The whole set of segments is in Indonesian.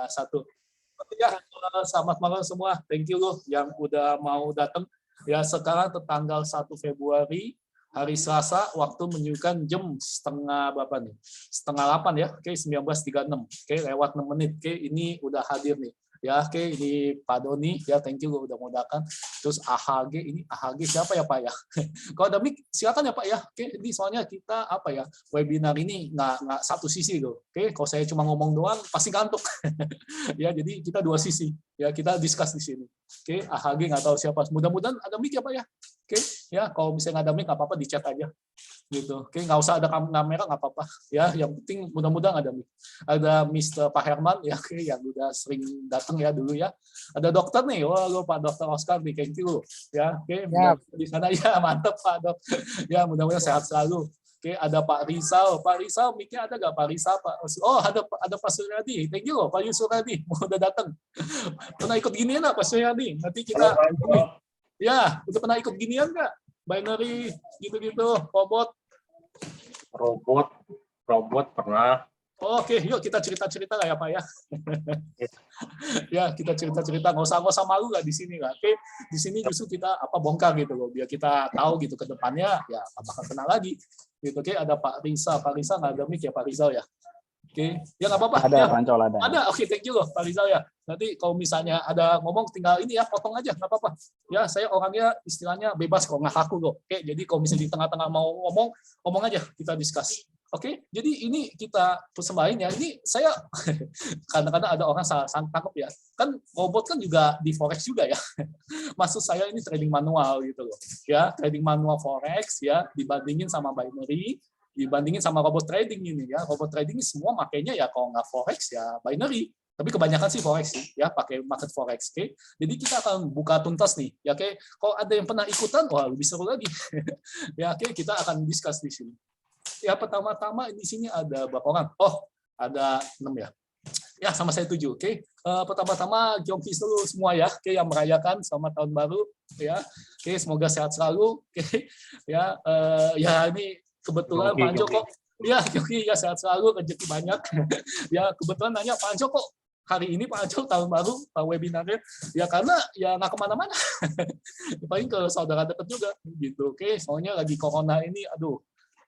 satu. Ya, selamat malam semua. Thank you loh yang udah mau datang. Ya, sekarang tanggal 1 Februari, hari Selasa, waktu menunjukkan jam setengah berapa nih? Setengah 8 ya, oke, 19.36. Oke, lewat 6 menit. Oke, ini udah hadir nih. Ya, oke, ini Pak Doni, ya thank you loh udah mau datang. Terus AHG, ini AHG siapa ya Pak ya? Kalau ada mic, silakan ya Pak ya. Oke, ini soalnya kita apa ya, webinar ini nggak satu sisi loh. Oke, kalau saya cuma ngomong doang, pasti ngantuk. Ya, jadi kita dua sisi. Ya, kita discuss di sini. Oke, AHG nggak tahu siapa. Mudah-mudahan ada mic ya Pak ya. Oke, ya kalau misalnya nggak ada mic nggak apa-apa, di chat aja. Gitu. Oke, nggak usah ada kamera nggak apa-apa. Ya, yang penting mudah-mudahan ada mic. Ada Mr. Pak Herman ya, oke, yang udah sering datang ya dulu ya. Ada dokter nih, wah lo Pak Dokter Oscar nih, thank you. Ya, oke, Ya. di sana ya, mantap Pak Dok. Ya, mudah-mudahan sehat selalu. Oke, ada Pak Rizal. Pak Rizal, mic-nya ada nggak Pak Rizal? Pak? Oh, ada Pak Suryadi. Thank you loh, Pak Suryadi. Mau udah datang. Pernah ikut ginian nggak Pak Suryadi? Nanti kita... Ya, udah pernah ikut ginian nggak? Binary, gitu-gitu, robot pernah. Oke, yuk kita cerita-cerita lah ya Pak ya. Ya, kita cerita-cerita, nggak usah malu lah di sini lah. Oke, di sini justru kita bongkar gitu loh, biar kita tahu gitu ke depannya ya nggak bakal kenal lagi. Gitu. Oke, ada Pak Rizal nggak ada mic ya Pak Rizal ya. Oke, ya nggak apa-apa. Ada, ya. Pancol ada. Ada, oke, thank you loh Pak Rizal ya. Nanti kalau misalnya ada ngomong tinggal ini ya, potong aja, nggak apa-apa. Ya, saya orangnya istilahnya bebas kok, nggak kaku loh. Oke, jadi kalau misalnya di tengah-tengah mau ngomong aja, kita discuss. Oke, jadi ini kita persembahin ya. Ini saya kadang-kadang ada orang salah tangkap ya. Kan robot kan juga di forex juga ya. Maksud saya ini trading manual gitu loh. Ya, trading manual forex ya dibandingin sama binary, dibandingin sama robot trading ini ya. Robot trading semua makanya ya kalau nggak forex ya binary. Tapi kebanyakan sih forex sih ya, pakai market forex. Oke. Jadi kita akan buka tuntas nih ya. Oke. Kalau ada yang pernah ikutan, wah lebih seru lagi. Ya, oke, kita akan discuss di sini. Ya, pertama-tama di sini ada berapa orang? Oh, ada 6 ya. Ya, sama saya 7. Oke. Pertama-tama Jongkis dulu semua ya. Oke, yang merayakan selamat tahun baru ya. Oke, semoga sehat selalu. Oke. Ya, ya ini kebetulan Pak Joko. Ya, Jongki ya sehat selalu, rezeki banyak. Ya, kebetulan nanya Pak Joko hari ini Pak Joko tahun baru Pak webinarnya. Ya karena ya nggak kemana-mana. Paling ke saudara dekat juga gitu. Oke, soalnya lagi corona ini aduh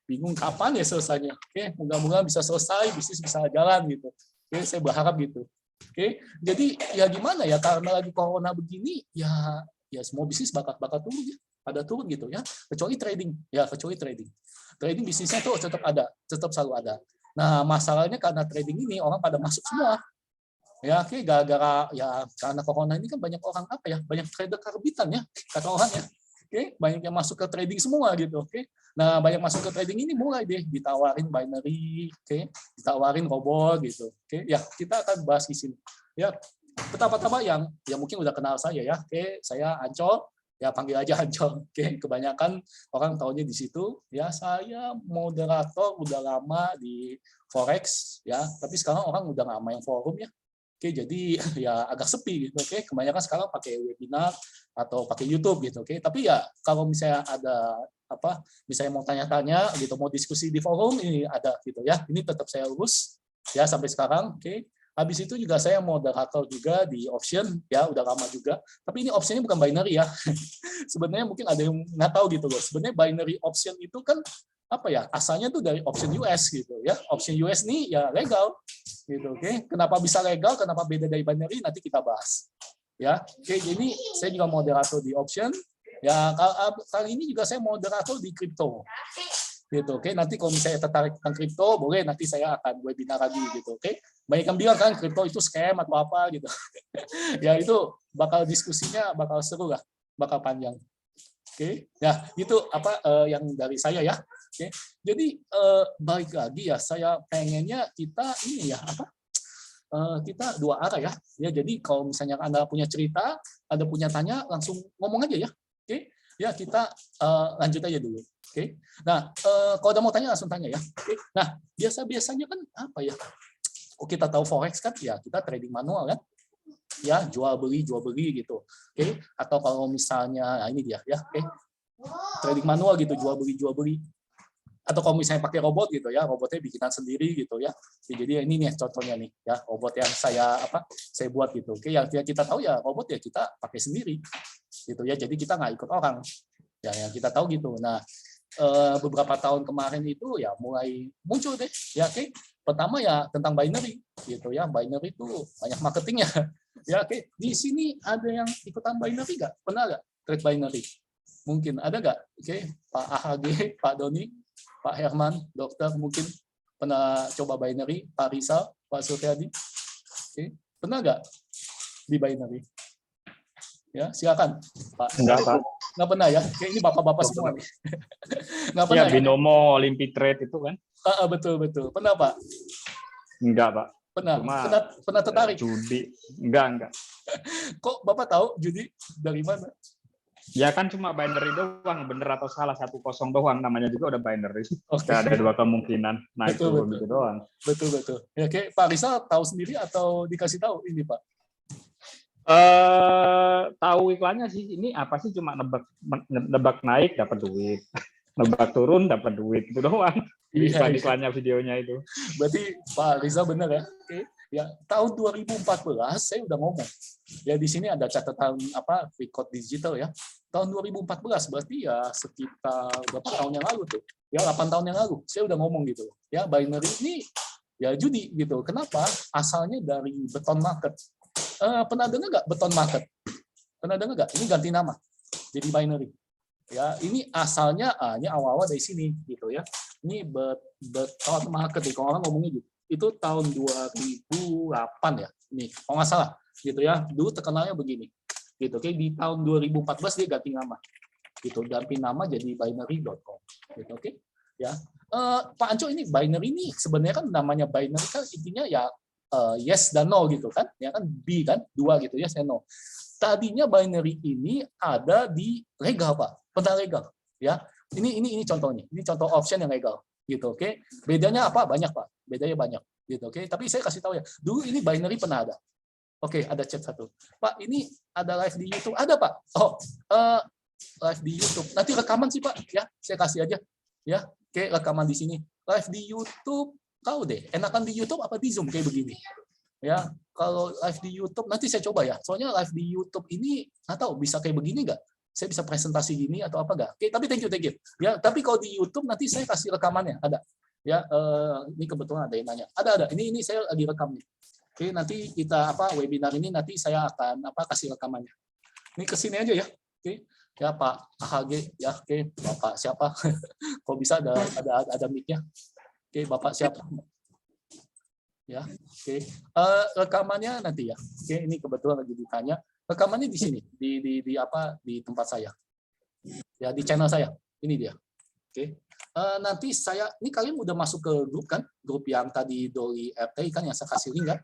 bingung kapan ya selesainya. Oke, moga-moga bisa selesai, bisnis bisa jalan gitu. Oke, saya berharap gitu. Oke, jadi ya gimana ya, karena lagi corona begini, ya semua bisnis bakal turun ya, ada turun gitu ya. Kecuali trading, ya kecuali trading. Trading bisnisnya tuh tetap ada, tetap selalu ada. Nah, masalahnya karena trading ini orang pada masuk semua. Ya, oke, gara-gara ya karena corona ini kan banyak orang banyak trader karbitan ya, kata orang ya. Oke, banyak yang masuk ke trading semua gitu. Oke. Nah, banyak masuk ke trading ini mulai deh ditawarin binary, oke, ditawarin robot gitu. Oke, ya kita akan bahas di sini. Ya, pertama-tama yang mungkin udah kenal saya ya. Oke, saya Ancol, ya panggil aja Ancol. Oke, kebanyakan orang tahunya di situ. Ya, saya moderator udah lama di forex ya, tapi sekarang orang udah nggak main forum ya. Oke, jadi ya agak sepi gitu. Oke, kebanyakan sekarang pakai webinar atau pakai YouTube gitu. Oke, tapi ya kalau misalnya ada misalnya mau tanya-tanya gitu, mau diskusi di forum ini ada gitu ya. Ini tetap saya urus ya sampai sekarang. Oke. Habis itu juga saya moderator juga di option ya, udah lama juga. Tapi ini optionnya bukan binary ya. Sebenarnya mungkin ada yang nggak tahu gitu loh. Sebenarnya binary option itu kan asalnya tuh dari option US gitu ya. Option US nih ya legal gitu. Oke, kenapa bisa legal, kenapa beda dari binary, nanti kita bahas ya. Oke, ini saya juga moderator di option ya. Kali ini juga saya moderator di kripto gitu. Oke, nanti kalau misalnya tertarik tentang kripto boleh, nanti saya akan webinar lagi gitu. Oke, banyak yang bilang kan kripto itu scam atau apa gitu. Ya itu bakal diskusinya bakal seru lah, bakal panjang. Oke, ya itu yang dari saya ya. Oke, jadi balik lagi ya, saya pengennya kita ini ya kita dua arah ya. Ya, jadi kalau misalnya Anda punya cerita, Anda punya tanya, langsung ngomong aja ya. Oke, ya kita lanjut aja dulu. Oke, nah kalau ada mau tanya langsung tanya ya. Oke, nah biasanya kan kalau kita tahu forex kan ya kita trading manual kan. Ya, jual beli gitu. Oke, atau kalau misalnya ini dia ya, oke. Trading manual gitu, jual beli. Atau kalau misalnya pakai robot gitu ya, robotnya bikinan sendiri gitu ya. Jadi ini nih contohnya nih ya, robot yang saya buat gitu. Oke, yang kita tahu ya robot ya kita pakai sendiri gitu ya. Jadi kita nggak ikut orang. Ya, yang kita tahu gitu. Nah, beberapa tahun kemarin itu ya mulai muncul deh ya. Oke, pertama ya tentang binary gitu ya. Binary itu banyak marketingnya. Ya, oke. Di sini ada yang ikutan binary nggak? Pernah nggak trade binary? Mungkin ada nggak? Oke, Pak AHG, Pak Doni, Pak Herman, dokter mungkin pernah coba binary, Pak Rizal, Pak Suryadi. Oke, pernah nggak di binary? Ya, silakan, Pak. Enggak, Pak. Nggak pernah ya? Oke, ini bapak-bapak semua nih. Nggak pernah Ya, binomo Olympic Trade itu kan? Betul. Pernah, Pak? Enggak, Pak. Pernah. Cuma Pernah tertarik? Judi. Enggak. Kok Bapak tahu judi dari mana? Ya kan cuma binary doang, bener atau salah 1-0 doang, namanya juga udah binary. Okay. Ada dua kemungkinan. Nah, betul. Itu doang. Betul. Ya, oke, Pak Rizal tahu sendiri atau dikasih tahu ini, Pak? Tahu iklannya sih, ini apa sih, cuma nebak naik dapat duit, nebak turun dapat duit, itu doang. Iklannya videonya itu. Berarti Pak Rizal benar ya? Oke. Ya, tahun 2014 saya udah ngomong. Ya, di sini ada catatan record digital ya. Tahun 2014 berarti ya sekitar berapa tahun yang lalu tuh? Ya 8 tahun yang lalu. Saya udah ngomong gitu. Ya, binary ini ya judi gitu. Kenapa? Asalnya dari beton market. Pernah dengar nggak beton market? Pernah dengar nggak? Ini ganti nama jadi binary. Ya, ini asalnya ini awal-awal dari sini gitu ya. Ini beton market nih, kalau orang ngomongnya gitu. Itu tahun 2008 ya. Nih, kalau nggak salah gitu ya. Dulu terkenalnya begini. Gitu. Oke, di tahun 2014 dia ganti nama. Gitu, ganti nama jadi binary.com. Gitu, oke. Ya. Pak Anco, ini binary ini sebenarnya kan namanya binary kan intinya ya yes dan no gitu kan. Ya kan B kan, 2 gitu ya, yes and no. Tadinya binary ini ada di legal, Pak. Pernah legal, ya. Ini contohnya. Ini contoh option yang legal, gitu, oke. Bedanya apa? Banyak, Pak. Bedanya banyak, gitu, oke. Tapi saya kasih tahu ya. Dulu ini binary pernah ada. Oke, ada chat satu. Pak, ini ada live di YouTube. Ada, Pak. Oh, live di YouTube. Nanti rekaman sih, Pak. Ya, saya kasih aja. Ya, oke, rekaman di sini. Live di YouTube, tahu deh. Enakan di YouTube apa di Zoom kayak begini? Ya, kalau live di YouTube nanti saya coba ya. Soalnya live di YouTube ini nggak tahu bisa kayak begini nggak? Saya bisa presentasi gini atau apa nggak? Oke, tapi thank you. Ya, tapi kalau di YouTube nanti saya kasih rekamannya. Ada. Ya, ini kebetulan ada yang nanya. Ada. Ini saya lagi rekam nih. Oke, nanti kita webinar ini nanti saya akan kasih rekamannya. Ini ke sini aja ya. Oke. Ya, Pak AHG ya. Oke, Bapak siapa? Kok bisa ada mic-nya? Oke, Bapak siapa? Ya, oke. Rekamannya nanti ya. Oke, ini kebetulan lagi ditanya. Rekamannya di sini, di tempat saya. Ya, di channel saya. Ini dia. Oke. Nanti ini kalian udah masuk ke grup kan? Grup yang tadi Doli RT kan yang saya kasih link kan?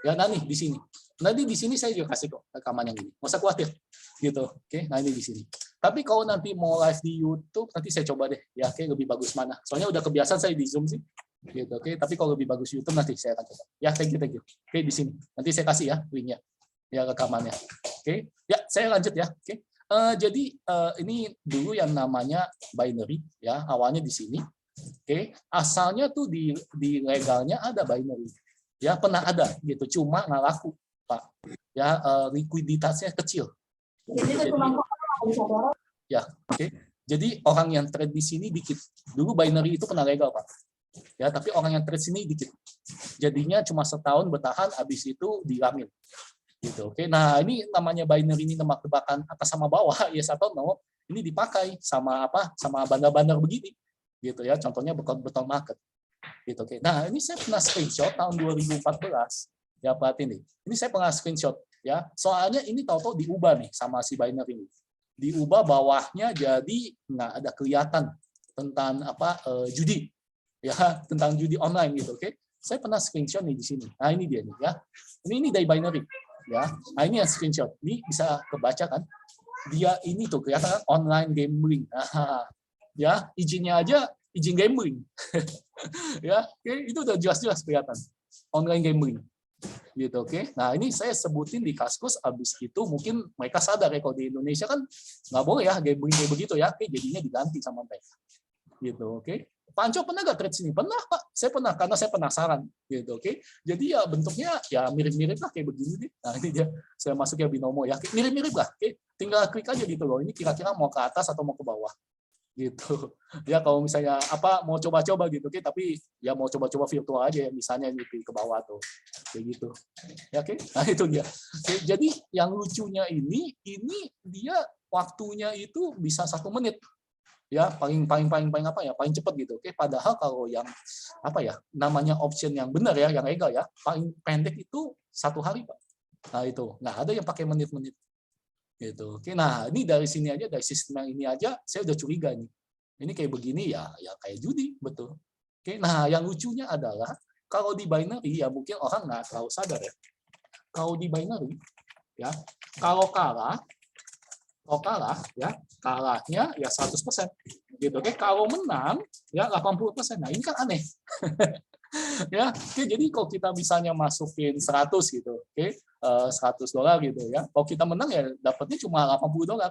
Ya, nah nih di sini. Nanti di sini saya juga kasih kok rekaman yang ini. Nggak usah khawatir. Gitu. Oke, nah ini di sini. Tapi kalau nanti mau live di YouTube, nanti saya coba deh. Ya, oke, lebih bagus mana. Soalnya udah kebiasaan saya di Zoom sih. Gitu, oke. Tapi kalau lebih bagus YouTube nanti saya akan coba. Ya, thank you. Oke, di sini. Nanti saya kasih ya linknya. Ya, rekamannya. Oke. Ya, saya lanjut ya. Oke. Jadi ini dulu yang namanya binary ya, awalnya di sini. Oke. Asalnya tuh di legalnya ada binary. Ya, pernah ada gitu, cuma nggak laku, Pak. Ya, likuiditasnya kecil. Jadi, ya, oke. Jadi orang yang trade di sini dikit. Dulu binary itu pernah legal, Pak. Ya, tapi orang yang trade sini dikit. Jadinya cuma setahun bertahan, habis itu diambil. Gitu, oke. Nah, ini namanya binary ini tebak-tebakan atas sama bawah, yes atau no. Ini dipakai sama sama bandar-bandar begini. Gitu ya, contohnya beton market. Gitu, oke. Nah, ini saya pernah screenshot tahun 2014. Ya, perhatiin nih. Ini saya pernah screenshot ya. Soalnya ini tahu-tahu diubah nih sama si binary ini. Diubah bawahnya jadi nggak ada kelihatan tentang judi. Ya, tentang judi online gitu, oke. Saya pernah screenshot nih di sini. Nah, ini dia nih ya. Ini dari binary ya. Nah, ini yang screenshot. Ini bisa kebaca kan? Dia ini tuh kelihatan online gambling. Nah, ya, izinnya aja izin gambling. Ya, oke, itu udah jelas-jelas kelihatan. Online gambling. Gitu, oke. Nah, ini saya sebutin di Kaskus, habis itu mungkin mereka sadar ya kalau di Indonesia kan nggak boleh ya gambling kayak begitu ya. Oke, jadinya diganti sama mereka. gitu, oke. Pak Anco pernah nggak trade sini? Pernah Pak, saya pernah karena saya penasaran, gitu, oke. Jadi ya bentuknya ya mirip-mirip lah kayak begini nih. Nah ini dia, saya masuk ya binomo ya, mirip-mirip lah, oke. Tinggal klik aja gitu loh. Ini kira-kira mau ke atas atau mau ke bawah, gitu. Ya kalau misalnya apa mau coba-coba gitu, oke. Tapi ya mau coba-coba virtual aja ya, misalnya gitu ke bawah tuh, kayak gitu. Ya oke. Nah itu dia. Oke, jadi yang lucunya ini dia waktunya itu bisa 1 menit. Ya paling apa ya paling cepat gitu, oke. Padahal kalau yang apa ya namanya option yang benar ya yang legal ya paling pendek itu 1 hari Pak. Nah itu nggak ada yang pakai menit-menit gitu, oke. Nah ini dari sini aja dari sistem yang ini aja saya udah curiga nih, ini kayak begini ya kayak judi betul, oke. Nah yang lucunya adalah kalau di binary ya mungkin orang nggak terlalu sadar ya, kalau di binary ya kalau kalah ya kalahnya ya 100% gitu, oke. Kalau menang ya 80%. Nah ini kan aneh. Ya oke, jadi kalau kita misalnya masukin 100 gitu, oke, $100 gitu ya, kalau kita menang ya dapatnya cuma $80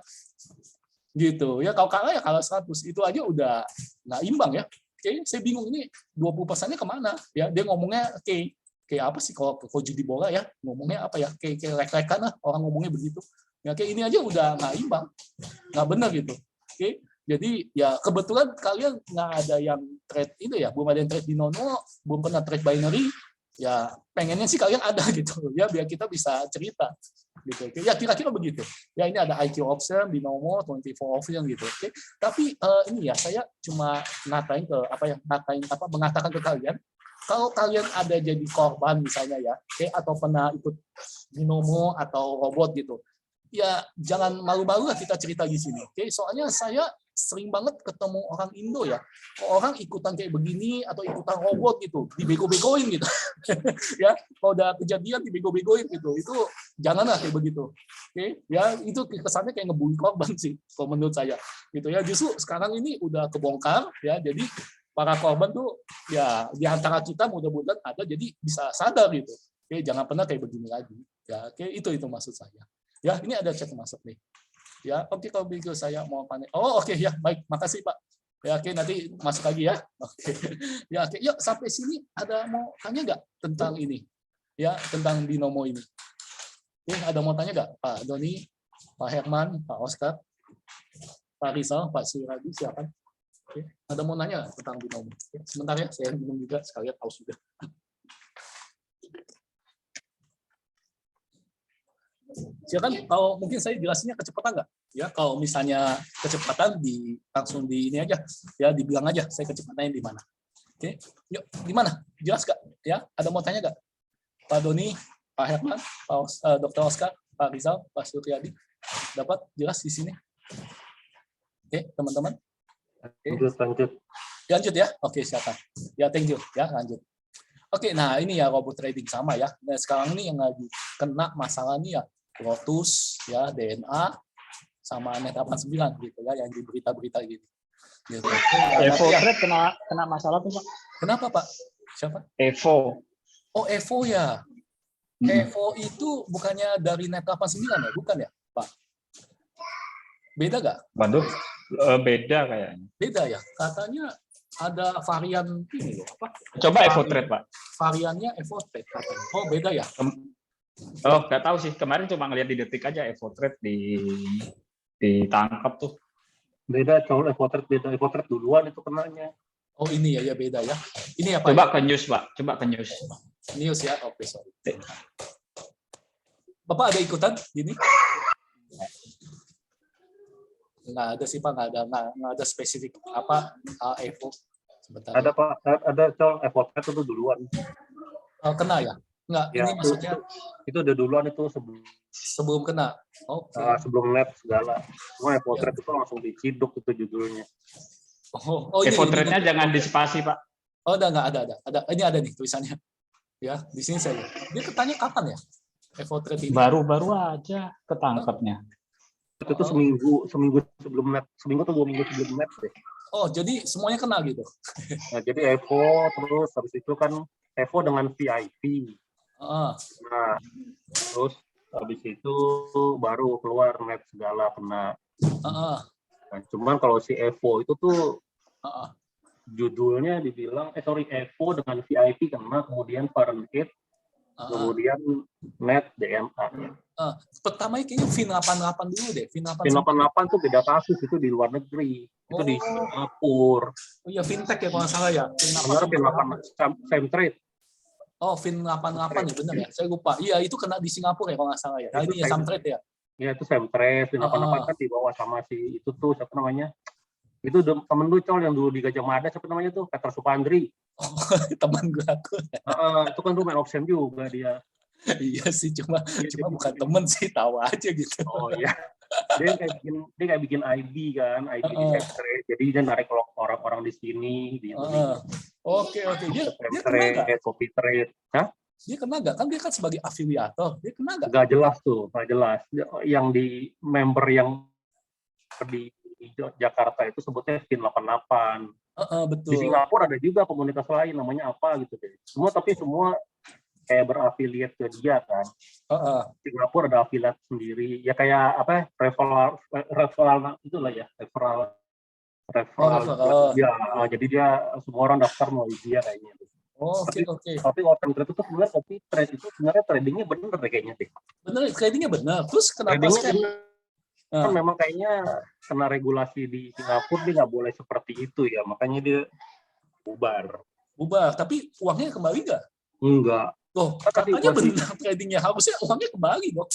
gitu ya. Kalau kalah ya kalah 100, itu aja udah nggak imbang ya. Oke, saya bingung ini 20%-nya kemana ya. Dia ngomongnya kayak apa sih kalau judi bola ya, ngomongnya apa ya, kayak lek-lekan lah orang ngomongnya begitu ya. Kayak ini aja udah nggak imbang, nggak benar gitu, oke. Jadi ya kebetulan kalian nggak ada yang trade itu ya, belum ada yang trade binomo, belum pernah trade binary ya. Pengennya sih kalian ada gitu ya, biar kita bisa cerita gitu, oke. Ya kira-kira begitu ya. Ini ada IQ option, binomo, 24 option gitu, oke. Tapi ini ya saya cuma mengatakan ke kalian, kalau kalian ada jadi korban misalnya ya, oke, atau pernah ikut binomo atau robot gitu, ya jangan malu-malu lah kita cerita di sini, oke. Soalnya saya sering banget ketemu orang Indo ya, orang ikutan kayak begini atau ikutan robot gitu, dibego-begoin gitu. Ya, kalau udah kejadian dibego-begoin gitu, itu janganlah kayak begitu, oke. Ya itu kesannya kayak ngebully korban sih, kalau menurut saya, gitu ya. Justru sekarang ini udah kebongkar ya, jadi para korban tuh ya di antara kita mudah-mudahan ada, jadi bisa sadar gitu, oke. Jangan pernah kayak begini lagi, ya, oke. Itu maksud saya. Ya, ini ada chat masuk nih. Ya, oke, kalau begitu saya mau panik. Oh, oke ya, baik, makasih Pak. Ya, oke, nanti masuk lagi ya. Oke. Ya, oke. Yuk, sampai sini ada mau tanya nggak tentang ini? Ya, tentang binomo ini. Oke, ada mau tanya nggak? Pak Doni, Pak Herman, Pak Oscar, Pak Rizal, Pak Suradi, silakan. Oke, ada mau nanya tentang binomo? Oke, sebentar ya, saya bingung juga sekalian tahu sudah. Silakan, kalau mungkin saya jelasinnya kecepatan nggak? Ya, kalau misalnya kecepatan langsung di ini aja, ya dibilang aja saya kecepatannya di mana. Oke, yuk, di mana? Jelas nggak? Ya, ada mau tanya nggak? Pak Doni, Pak Herman, Dr. Oscar, Pak Rizal, Pak Sutriyadi, dapat jelas di sini? Oke, teman-teman. Lanjut. Lanjut ya. Oke, silakan. Ya, thank you. Ya, lanjut. Oke, nah ini ya robot trading sama ya. Nah, sekarang ini yang lagi kena masalah nih ya Lotus, ya DNA, sama Net 89 gitu ya, yang di berita-berita gitu. Evo Trade kena masalah tuh Pak. Kenapa Pak? Siapa? Evo. Oh Evo ya. Evo itu bukannya dari Net 89 ya? Bukan ya Pak? Beda nggak? Waduh, beda kayaknya. Beda ya. Katanya ada varian ini loh. Apa? Coba Evo Trade Pak. Variannya Evo Trade katanya. Oh beda ya? Oh, nggak tahu sih. Kemarin cuma ngeliat di detik aja Evo Trade ditangkap tuh. Beda, kalau Evo Trade duluan itu kenanya. Oh ini ya beda ya. Ini apa? Coba ke news Pak. Coba ke news. News ya. Oke, sorry. Bapak ada ikutan gini? Nggak ada sih Pak, nggak ada spesifik apa Evo. Sebentar. Ada Pak, ada Evo Trade itu duluan. Kena ya? Nggak, Ya, ini maksudnya itu udah duluan itu sebelum kena. Oke. Sebelum net segala. Cuma Evo Trade itu langsung diciduk itu judulnya. Oh Evo ini. Trade-nya jangan dispasi Pak. Oh, nggak ada. Ini ada nih tulisannya. Ya, di sini saya. Dia ketanya kapan ya? Evo Trade ini. Baru aja ketangkapnya. Itu seminggu sebelum net, seminggu atau 2 minggu sebelum net deh. Oh, jadi semuanya kena gitu. Nah, jadi Evo, terus habis itu kan Evo dengan VIP. Nah, terus habis itu baru keluar net segala kena. Nah, cuman kalau si Evo itu tuh judulnya dibilang Evo dengan VIP kena, kemudian Fahrenheit, kemudian Net DMA. Pertama kayaknya Fin88 dulu deh. Fin88 tuh beda kasus, itu di luar negeri, itu di Singapura. Oh iya, fintech ya kalau nggak salah ya. Benar, Fin88 Femtrade. Oh, Fin88 ya, benar ya. Saya lupa. Iya, itu kena di Singapura ya kalau nggak salah ya. Nah, ini ya Samtrade ya. Iya, itu Femtrade. Fin88 kan dibawa sama si itu tuh siapa namanya? Itu temen lu Col yang dulu di Gajah Mada, siapa namanya tuh? Peter Supandri. Oh, teman gue aku. Itu kan tuh main option juga dia. Iya sih, cuma bukan temen sih, tahu aja gitu. Oh iya. Dia kayak bikin ID kan, ID di Femtrade. Jadi dia narik orang-orang di sini, di Indonesia. Oke. Dia kena nggak? Copy trade. Hah? Dia kena nggak? Kan dia kan sebagai afiliator. Dia kena nggak? Nggak jelas tuh, nggak jelas. Yang di member yang di Jakarta itu sebutnya Fin88. Betul. Di Singapura ada juga komunitas lain, namanya apa gitu deh. Semua kayak berafiliat ke dia kan. Singapura ada afiliat sendiri. Ya kayak apa? Referral itulah ya, referral. Ya, jadi dia semua orang daftar melalui dia kayaknya. Oke. Tapi open trade itu sebenarnya copy trade itu sebenarnya tradingnya bener deh kayaknya deh. Bener, tradingnya bener. Terus kenapa kan memang kayaknya kena regulasi di Singapura dia nggak boleh seperti itu ya, makanya dia bubar. Tapi uangnya kembali nggak? Enggak. Loh, katanya benar tradingnya, harusnya uangnya kembali dong.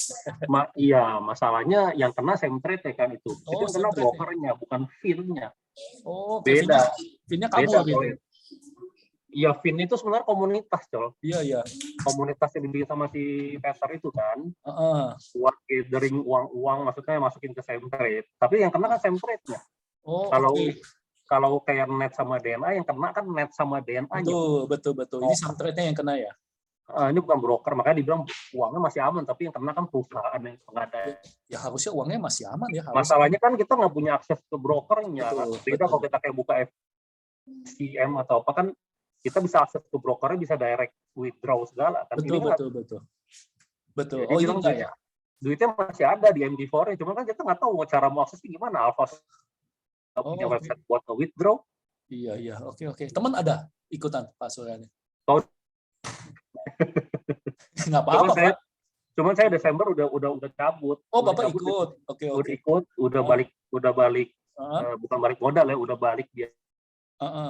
Iya, masalahnya yang kena Semtrade ya kan itu. Itu yang kena brokernya, bukan Fin-nya. Oh, beda. Fin-nya kabur gitu. Iya, Fin itu sebenarnya komunitas, Col. Iya. Komunitas yang dibikin sama si Peter itu kan. Buat gathering uang-uang, maksudnya masukin ke Semtrade. Tapi yang kena kan Semtrade-nya. Kalau kayak Net sama DNA, yang kena kan Net sama DNA-nya. Betul. Ini Semtrade-nya yang kena ya. Ini bukan broker, makanya dibilang uangnya masih aman, tapi yang kena kan perusahaan yang pengadaan. Ya harusnya uangnya masih aman ya. Masalahnya kan kita nggak punya akses ke brokernya. Beda kalau kita kayak buka FCM atau apa kan, kita bisa akses ke brokernya, bisa direct withdraw segala. Kan? Betul. Jadi bilang kayak duitnya masih ada di MD4-nya, cuma kan kita nggak tahu cara mau aksesnya gimana. Alpha punya website buat withdraw. Iya. Oke. Teman ada ikutan Pak Suryani? Nggak apa-apa, Pak. Cuman saya Desember udah cabut. Oh, Bapak ikut. Oke. Udah ikut, udah balik. Bukan balik modal ya, udah balik dia.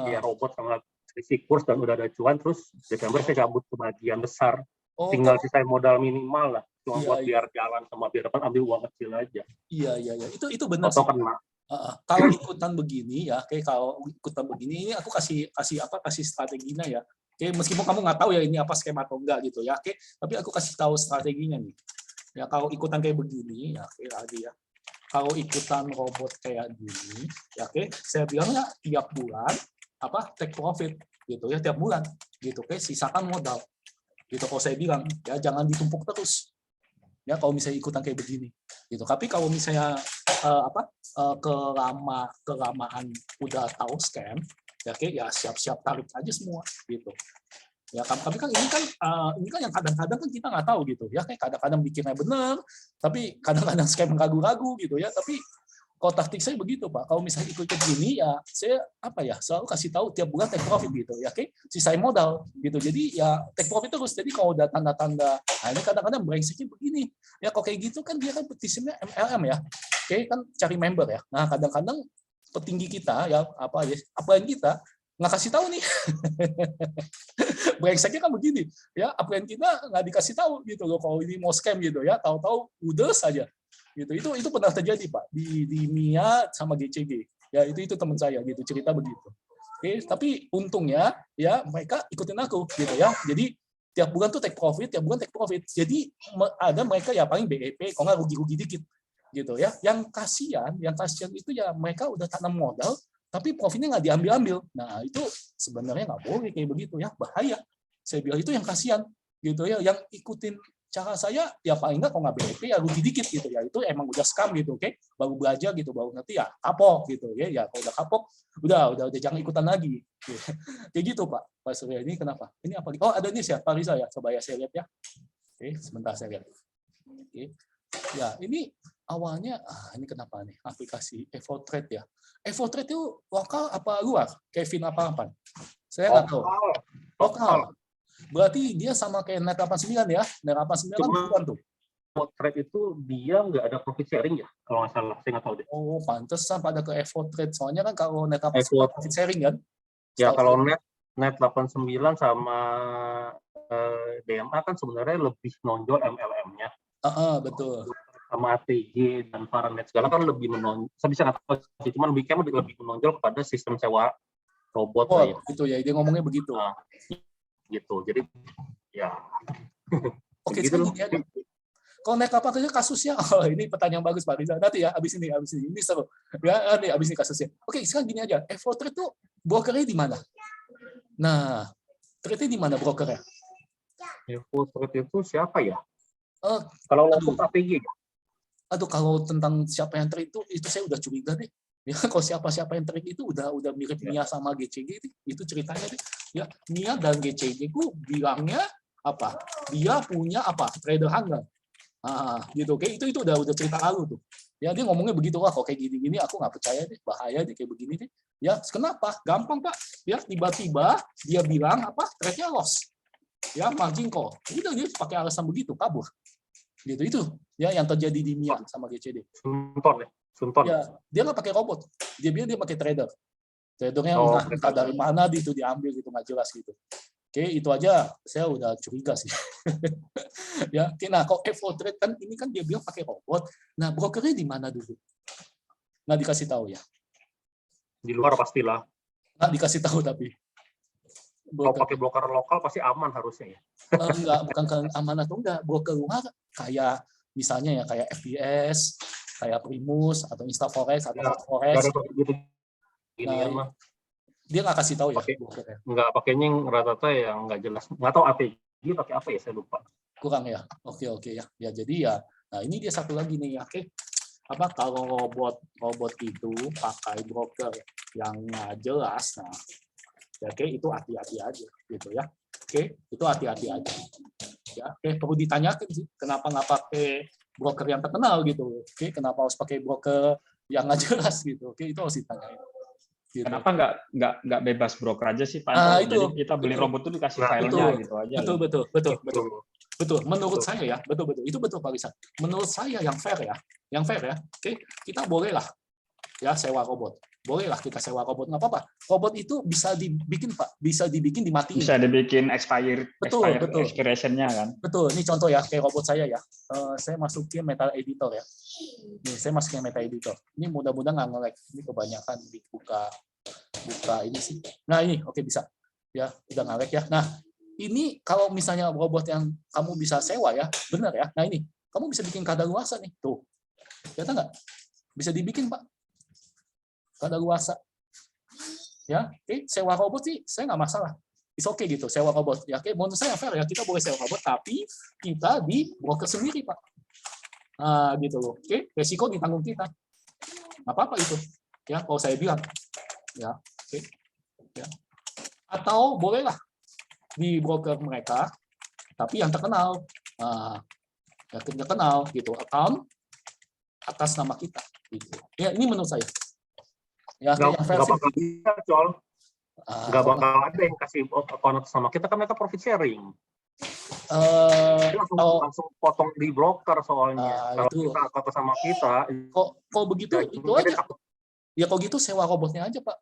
Ya robot sama isi kurs dan udah ada cuan, terus Desember saya cabut kebagian besar. Tinggal sisa modal minimal lah. Cuma buat biar jalan sama biar dapat ambil uang kecil aja. Iya. Itu benar sih. Kalau ikutan begini ya, ini aku kasih strateginya ya. Oke, meskipun kamu nggak tahu ya ini apa skema atau enggak gitu ya, oke. Tapi aku kasih tahu strateginya nih. Ya kalau ikutan kayak begini, ya oke lagi ya. Kalau ikutan robot kayak gini, ya oke. Saya bilang ya tiap bulan take profit gitu ya, tiap bulan gitu, oke. Sisakan modal gitu. Kalau saya bilang ya jangan ditumpuk terus. Ya kalau misalnya ikutan kayak begini gitu. Tapi kalau misalnya kelamaan udah tahu scam, ya oke, ya siap-siap tarik aja semua gitu. Ya tapi kan ini kan yang kadang-kadang kan kita nggak tahu gitu ya, kayak kadang-kadang bikinnya benar, tapi kadang-kadang scam ragu-ragu gitu ya. Tapi kalau taktik saya begitu, Pak. Kalau misalnya ikut gini ya saya selalu kasih tahu tiap bulan take profit gitu ya, oke. Sisain modal gitu. Jadi ya take profit terus. Jadi kalau udah tanda-tanda, ini kadang-kadang brengseknya begini. Ya kalau kayak gitu kan dia kan petisimnya MLM ya. Oke, kan cari member ya. Nah, kadang-kadang petinggi kita ya upline kita nggak kasih tahu nih. Brengseknya kan begini ya, upline kita nggak dikasih tahu gitu loh kalau ini mau scam gitu ya, tahu-tahu udah saja gitu. Itu pernah terjadi, Pak, di MIA sama GCG ya, itu teman saya gitu, cerita begitu. Oke, tapi untungnya ya mereka ikutin aku gitu ya, jadi tiap bulan tuh take profit, jadi ada mereka ya paling BEP kalau nggak rugi-rugi dikit gitu ya. Yang kasihan itu ya mereka udah tanam modal tapi profitnya nggak diambil. Nah itu sebenarnya nggak boleh kayak begitu ya, bahaya. Saya bilang itu yang kasihan gitu ya. Yang ikutin cara saya ya paling nggak kalau nggak BEP ya rugi dikit gitu ya, itu emang udah scam gitu, oke. Baru belajar gitu, baru ngerti ya kapok gitu ya. Kalau udah kapok udah jangan ikutan lagi. Kayak gitu Pak Surya. Ini kenapa? Ini apa? Oh ada nih Pak Riza ya, coba ya saya lihat ya. Oke, sebentar saya lihat. Oke. Ya, ini awalnya ini kenapa nih aplikasi EvoTrade ya. EvoTrade itu lokal apa luar? Kevin apa? Saya nggak tahu. Lokal. Berarti dia sama kayak Net89 ya. Net89 kan bukan tuh. EvoTrade itu dia nggak ada profit sharing ya, kalau nggak salah. Saya nggak tahu deh. Oh, pantesan pada ke EvoTrade. Soalnya kan kalau Net89 profit sharing kan. Ya kalau Net89 sama DMA kan sebenarnya lebih nonjol MLM-nya. Betul. Sama ATG dan Paranet segala kan lebih menonjol. Saya bisa nggak tahu sih, cuman lebih menonjol kepada sistem sewa robot lah ya. Gitu ya, dia ngomongnya begitu. Nah, gitu. Jadi ya. Oke, gitu loh. Kalau naik kapal kerja kasusnya, ini pertanyaan bagus Pak Riza. Nanti ya, abis ini ini seru. Ya, nih abis ini kasusnya. Oke, sekarang gini aja. EvoTrade itu brokernya di mana? Nah, trade di mana brokernya? EvoTrade itu siapa ya? Kalau untuk APG ya? Aduh, kalau tentang siapa yang trade itu saya udah curiga deh. Ya, kalau siapa yang trade itu udah mirip Nia sama GCG itu ceritanya deh. Ya, Nia dan GCG ku bilangnya apa? Dia punya apa? Trader handal. Gitu. Kayak itu udah cerita lalu tuh. Ya, dia ngomongnya begitu lah. Kok kayak gini-gini aku nggak percaya deh, bahaya deh kayak begini deh. Ya, kenapa? Gampang Pak. Ya, tiba-tiba dia bilang apa? Trade-nya loss. Ya, margin call. Udah dia pakai alasan begitu kabur. Gitu itu ya yang terjadi di Mia sama GCD. Sunton. Ya, dia nggak pakai robot. Dia bilang dia pakai trader. Tradernya entah dari mana itu diambil gitu nggak jelas gitu. Oke, itu aja saya udah curiga sih. Ya, oke, nah kalau EvoTrade kan ini kan dia bilang pakai robot. Nah, brokernya di mana dulu? Nggak dikasih tahu ya. Di luar pastilah. Nggak dikasih tahu tapi. Kalau pakai broker lokal pasti aman harusnya ya. Enggak, bukan aman atau enggak. Broker luar kayak misalnya ya kayak FBS, kayak Primus atau Instaforex atau Forex. Nah, dia nggak kasih tahu ya. Nggak pakainya yang rata-rata yang nggak jelas. Nggak tahu APG pakai apa ya, saya lupa. Kurang ya. Oke ya. Ya jadi ya. Nah ini dia satu lagi nih. Oke. Apa kalau robot itu pakai broker yang nggak jelas, nah ya, oke itu hati-hati aja gitu ya. Oke, itu hati-hati aja. Ya, oke perlu ditanyakan sih kenapa nggak pakai broker yang terkenal gitu. Oke, kenapa harus pakai broker yang nggak jelas gitu. Oke, itu harus ditanyain. Gitu. Kenapa nggak bebas broker aja sih Pak? Jadi kita beli robot itu dikasih filenya gitu aja. Betul. Menurut saya ya, betul. Itu betul Pak Rizal. Menurut saya yang fair ya. Oke, kita bolehlah ya sewa robot. Bolehlah kita sewa robot, nggak apa-apa. Robot itu bisa dibikin Pak, bisa dibikin dimatiin. Bisa dibikin expiration-nya kan. Betul. Ini contoh ya, kayak robot saya ya. Saya masukin Metal Editor ya. Saya masukin Metal Editor. Ini mudah-mudahan nggak nge-lag. Ini kebanyakan dibuka ini sih. Nah ini, oke bisa. Ya, udah nggak lag ya. Nah, ini kalau misalnya robot yang kamu bisa sewa ya, benar ya. Nah ini, kamu bisa bikin kadaluarsa nih. Tuh, lihat nggak? Bisa dibikin Pak. Kadaluarsa. Ya, oke, sewa robot sih saya nggak masalah. It's okay gitu, sewa robot. Ya, oke, menurut saya fair ya, kita boleh sewa robot, tapi kita di broker sendiri Pak. Gitu loh. Oke, resiko ditanggung kita. Nggak apa-apa itu. Ya, kalau saya bilang. Ya, oke. Ya. Atau bolehlah di broker mereka, tapi yang terkenal. Yang terkenal gitu, account atas nama kita. Gitu. Ya, ini menurut saya. Ya, nggak bakal bisa, Col. Nggak bakal ada yang kasih account atas nama kita, kan mereka profit sharing. Langsung potong di broker soalnya. Kalau kita atas sama kita. Kok begitu, itu aja. Ya kalau gitu sewa robotnya aja Pak.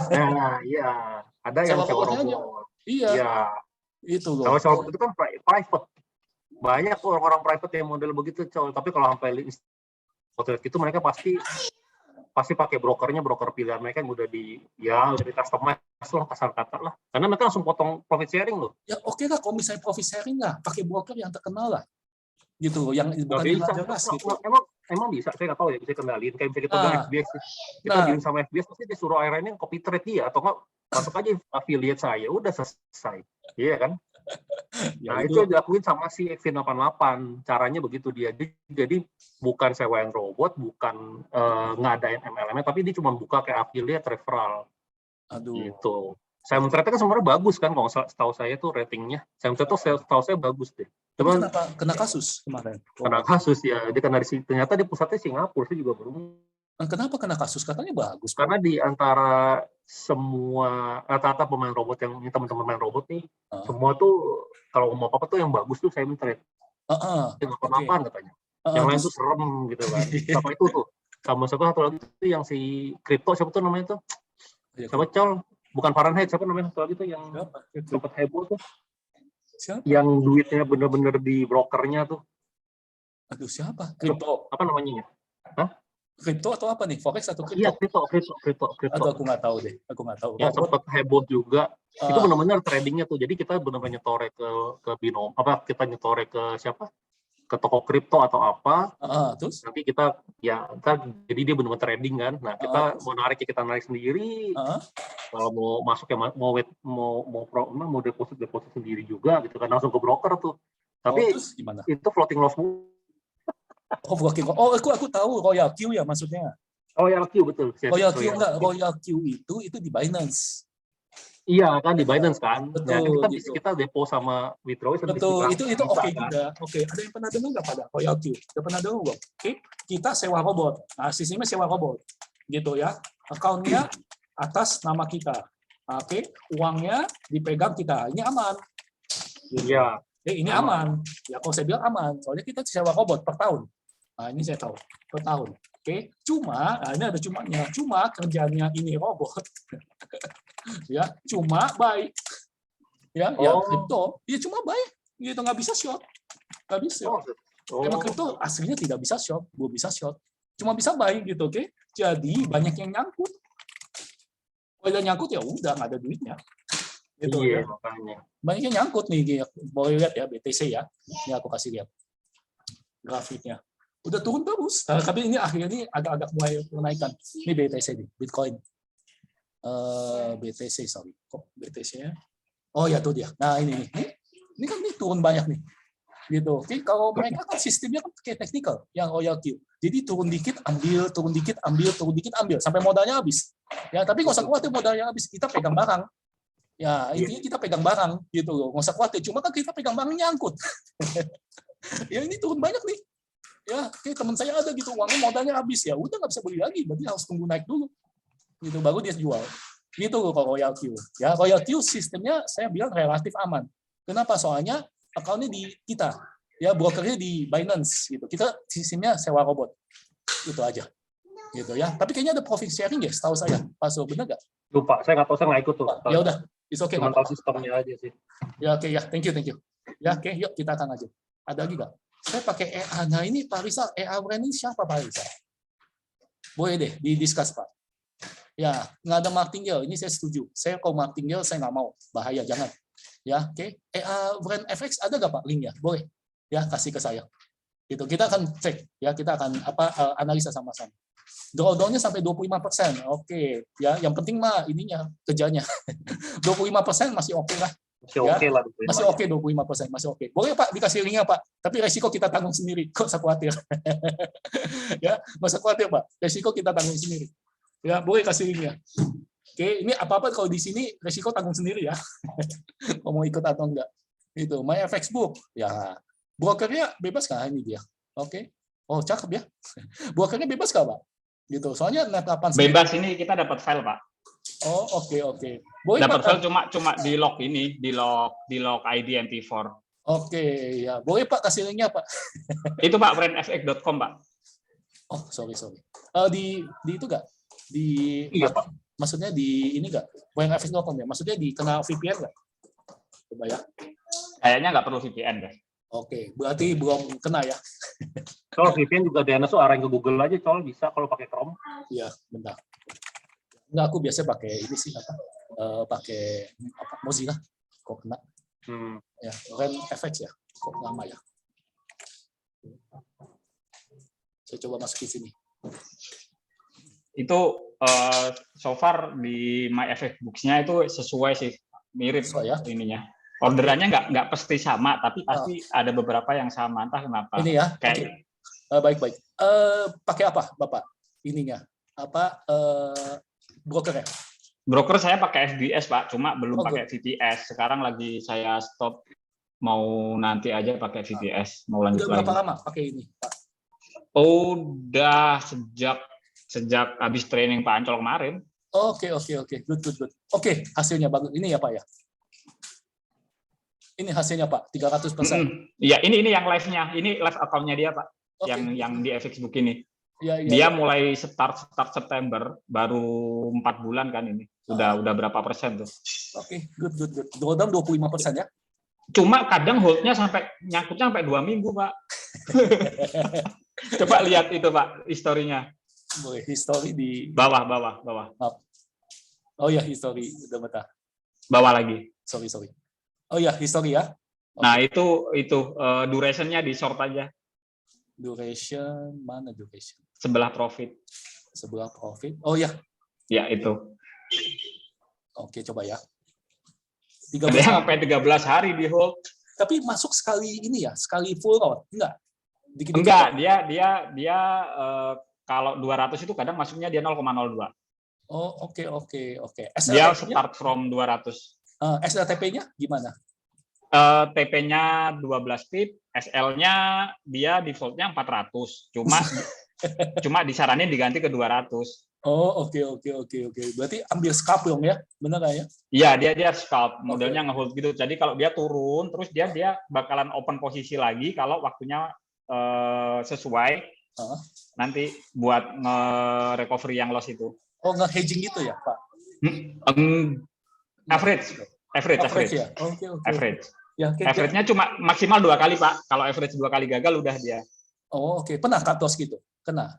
Nah, iya. Ada yang sewa robot. Iya. Itu loh. Kalau sewa robot itu kan private. Banyak orang-orang private yang model begitu, Col. Tapi kalau sampai itu mereka pasti pakai brokernya, broker pilihan mereka yang udah di customize lah, kasar kata lah. Karena mereka langsung potong profit sharing loh. Ya oke lah, kalau misalnya profit sharing lah, pakai broker yang terkenal lah. Gitu loh, yang bukan yang jelas gitu. Emang bisa, saya nggak tahu ya, bisa kendaliin. Kayak misalnya kita bilang FBS, kita dealing sama FBS, pasti dia suruh akhirnya copy trade dia, atau nggak, masuk aja affiliate saya, udah selesai. Iya kan? Nah, itu dilakuin sama si X88. Caranya begitu dia. Jadi bukan sewain robot, bukan ngadain MLM, tapi dia cuma buka kayak affiliate referral. Aduh. Gitu. Trade kan sebenarnya bagus kan, kalau setahu saya tuh ratingnya. Trade tuh setahu saya bagus deh. Cuman kenapa kena kasus kemarin? Kena kasus ya, dia karena ternyata di pusatnya Singapura, saya juga baru. Kenapa kena kasus? Katanya bagus. Karena di antara semua rata-rata pemain robot yang teman-teman main robot nih, semua tuh kalau mau apa tuh yang bagus tuh saya Trade. Yang apa-apaan katanya. Yang lain tuh serem gitu kan. Sama itu tuh. Sama satu lagi tuh yang si Crypto, siapa tuh namanya tuh? Siapa Col? Bukan Fahrenheit, siapa namanya satu lagi tuh yang dapat heboh tuh? Siapa? Yang duitnya bener-bener di brokernya tuh. Aduh, siapa? Crypto. Apa namanya? Hah? Crypto atau apa nih? Forex atau crypto? Iya, crypto. Aduh, aku nggak tahu deh. Ya, sempat heboh juga. Itu benar-benar tradingnya tuh. Jadi kita benar-benar nyetore ke binom. Kita nyetore ke siapa? Ke toko kripto atau apa. Terus? Nanti kita jadi dia benar-benar trading kan. Nah, kita mau narik kita narik sendiri. Kalau mau masuk ya mau deposit sendiri juga gitu kan, langsung ke broker tuh. Tapi gimana? Itu floating loss. Aku tahu Royal Q ya maksudnya. Royal Q betul. Royal Q enggak, Royal Q itu di Binance. Iya kan di Binance kan. Betul, ya, gitu. kita depo sama withdraw. Betul, itu oke kan? juga. Oke, ada yang pernah dengar nggak pada Royal Q? Udah pernah dengar nggak? Oke, kita sewa robot. Nah, sistemnya sewa robot, gitu ya. Account-nya atas nama kita. Oke, uangnya dipegang kita. Ini aman. Iya. Ini aman. Ya kalau saya bilang aman, soalnya kita sewa robot per tahun. Nah, ini saya tahu per tahun. Oke, cuma ini ada cumanya. Cuma kerjanya ini robot. Ya, cuma baik. Ya kripto. Ya cuma baik. Gitu nggak bisa short. Nggak bisa. Emang kripto aslinya tidak bisa short, belum bisa short. Cuma bisa baik gitu, oke? Jadi banyak yang nyangkut. Kalau udah nyangkut ya udah nggak ada duitnya. Gitu, iya, ya. makanya. Banyak yang nyangkut nih, boleh lihat ya BTC ya. Ini aku kasih lihat grafiknya. Udah turun terus. Tapi ini akhirnya ini agak-agak mulai menaikkan. Ini BTC nih, Bitcoin. BTC sorry. Kok BTC-nya? Oh ya tuh dia. Nah ini kan nih turun banyak nih. Gitu. Oke, kalau mereka kan sistemnya kan kayak technical yang Royal Q. Jadi turun dikit ambil, turun dikit ambil, turun dikit ambil sampai modalnya habis. Ya, tapi nggak usah khawatir modalnya habis. Kita pegang barang. Ya, intinya kita pegang barang gitu loh. Nggak usah khawatir. Cuma kan kita pegang barang nyangkut. Ya ini turun banyak nih. Ya, kayak teman saya ada gitu, uangnya modalnya habis. Ya udah nggak bisa beli lagi. Berarti harus tunggu naik dulu. Gitu, baru dia jual. Gitu loh kalau Royal Q. Ya, Royal Q sistemnya saya bilang relatif aman. Kenapa? Soalnya account-nya di kita. Ya, brokernya di Binance. Gitu. Kita sistemnya sewa robot. Itu aja. Gitu ya. Tapi kayaknya ada profit sharing ya, setahu saya. Pas benar nggak? Lupa, saya nggak tahu, saya nggak ikut tuh. Ya udah. It's okay. Cuma tahu sistemnya aja sih. Ya oke ya, thank you. Ya oke, yuk kita akan aja. Ada lagi nggak? Saya pakai EA. Nah ini Pak Rizal, EA brand ini siapa Pak Rizal? Boleh deh didiskus Pak. Ya nggak ada martingale, ini saya setuju. Saya kalau martingale saya nggak mau, bahaya jangan. Ya oke, EA brand FX ada nggak Pak linknya? Boleh. Ya kasih ke saya. Itu kita akan cek ya, kita akan analisa sama-sama. Drawdown-nya sampai 25%. Oke, ya yang penting mah ininya kerjanya. 25% masih oke lah. Masih oke lah. Masih oke 25%, masih oke. Boleh Pak dikasih linknya Pak, tapi resiko kita tanggung sendiri. Kok usah khawatir. Ya, nggak usah khawatir Pak. Resiko kita tanggung sendiri. Ya, boleh kasih linknya. Oke, ini apa-apa kalau di sini resiko tanggung sendiri ya. Mau ikut atau enggak. Itu, MyFX Book. Ya, brokernya bebas nggak ini dia? Oke. Oh, cakep ya. Brokernya bebas nggak Pak? Gitu. Soalnya net 8 bebas ini kita dapat file Pak. Oh oke. Dapat file cuma di log ini, di log ID MP4. Oke ya, boleh Pak kasih linknya Pak. Itu Pak brandfx.com Pak. Oh sorry. Di itu nggak? Di iya Pak. Maksudnya di ini nggak? brandfx.com ya? Maksudnya di kenal VPN nggak? Coba ya. Kayaknya nggak perlu VPN deh. Oke, berarti belum kena ya. Kalau VPN juga DNS tuh arahin ke Google aja, soal bisa kalau pakai Chrome. Iya, bentar. Enggak, aku biasa pakai ini sih pakai Mozilla. Kok kena? Ya, FX ya. Kok lama ya? Saya coba masukin sini. Itu so far di MyFX Books-nya itu sesuai sih, mirip ya? Ininya. Orderannya nggak pasti sama, tapi pasti ada beberapa yang sama, entah kenapa. Ini ya. Kayak baik. Pakai apa, Bapak? Ininya apa? Brokernya? Broker saya pakai FBS Pak, cuma belum Oh, pakai VPS. Sekarang lagi saya stop, mau nanti aja pakai VPS, mau lanjut Udah berapa lagi. lama pakai ini, Pak? Udah sejak habis training Pak Ancol kemarin. Oke. Good. Oke, hasilnya bagus. Ini ya, Pak ya. Ini hasilnya, Pak, 300%. Iya, ini yang live-nya. Ini live account-nya dia, Pak. Oke. Yang di FX Book ini. Ya. Dia mulai start September, baru 4 bulan kan ini. Udah berapa persen tuh? Oke, good. Drawdown 25% ya. Cuma kadang hold-nya nyangkutnya sampai 2 minggu, Pak. Coba lihat itu, Pak, historinya. Boleh, history di Bawah. Oh ya, history udah betah. Bawah lagi. Sorry. Oh ya, history ya. Okay. Nah, itu duration-nya di short aja. Duration, mana duration? Sebelah profit. Oh ya. Ya, itu. Oke, coba ya. Ada yang sampai 13 hari di hold. Tapi masuk sekali ini ya, sekali full out. Enggak. Dikit-dikit. Enggak, dia kalau 200 itu kadang masuknya dia 0,02. Oh, oke. Dia start from 200. SLTP-nya gimana? TP-nya 12 pip, SL-nya dia default-nya 400. Cuma disaranin diganti ke 200. Oh, oke. Berarti ambil scalp dong ya? Benar nggak ya? Iya, dia scalp, modelnya nge-hold gitu. Jadi kalau dia turun, terus dia bakalan open posisi lagi kalau waktunya sesuai. Nanti buat nge-recovery yang loss itu. Oh, nge-hedging gitu ya, Pak? Average ya? Oke. Average. Ya, average-nya cuma maksimal 2 kali, Pak. Kalau average 2 kali gagal udah dia. Oh, oke. Pernah cut loss gitu? Pernah.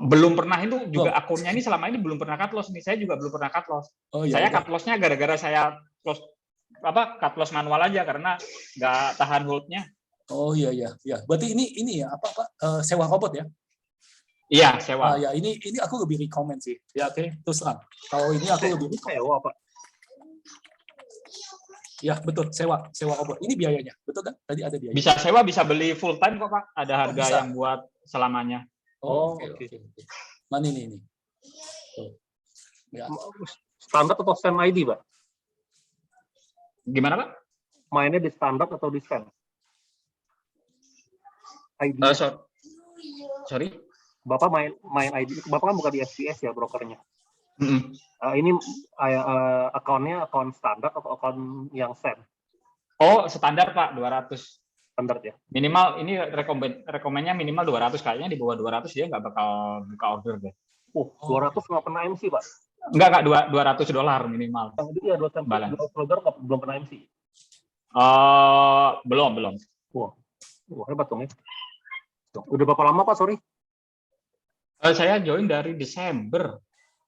Belum pernah, itu juga akunnya ini selama ini belum pernah cut loss nih. Saya juga belum pernah cut loss. Oh, iya, saya cut loss-nya gara-gara saya cut loss manual aja karena nggak tahan hold-nya. Oh iya. Berarti ini ya apa sewa robot ya? Iya, sewa. Ya ini aku lebih recommend sih. Ya oke, terus terang. Kalau ini aku lebih sewa, Pak. Ya betul, sewa robot. Ini biayanya, betul kan? Tadi ada biaya. Bisa sewa, bisa beli full time kok, Pak. Ada harga yang buat selamanya. Oke. Mana ini? Ya. Standar atau SEM ID, Pak? Gimana, Pak? Mainnya di standar atau di SEM? ID. Sorry. Bapak main ID. Bapak kan bukan di FBS ya brokernya. Ini akunnya akun standar atau akun yang SEM? Oh, standar Pak, 200. Standar ya. Minimal ini rekomennya minimal 200, kayaknya di bawah 200 dia nggak bakal buka order deh. 200 nggak pernah MC, Pak? Enggak, $200 minimal. Jadi ya 2 belum pernah MC. Belum. Wah, hebat dong ya. Udah berapa lama, Pak? Sorry. Saya join dari Desember.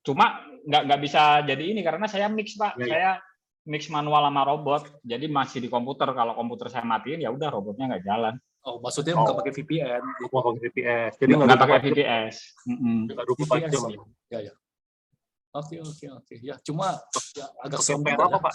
Cuma nggak bisa jadi ini karena saya mix, Pak. Saya mix manual sama robot. Jadi masih di komputer. Kalau komputer saya matiin, ya udah robotnya nggak jalan. Oh, maksudnya nggak pakai VPN? Nggak pakai VPS. Jadi nggak pakai VPS. Nggak 24 jam. Ya. Oke. Ya, cuma ya, agak serem apa, Pak?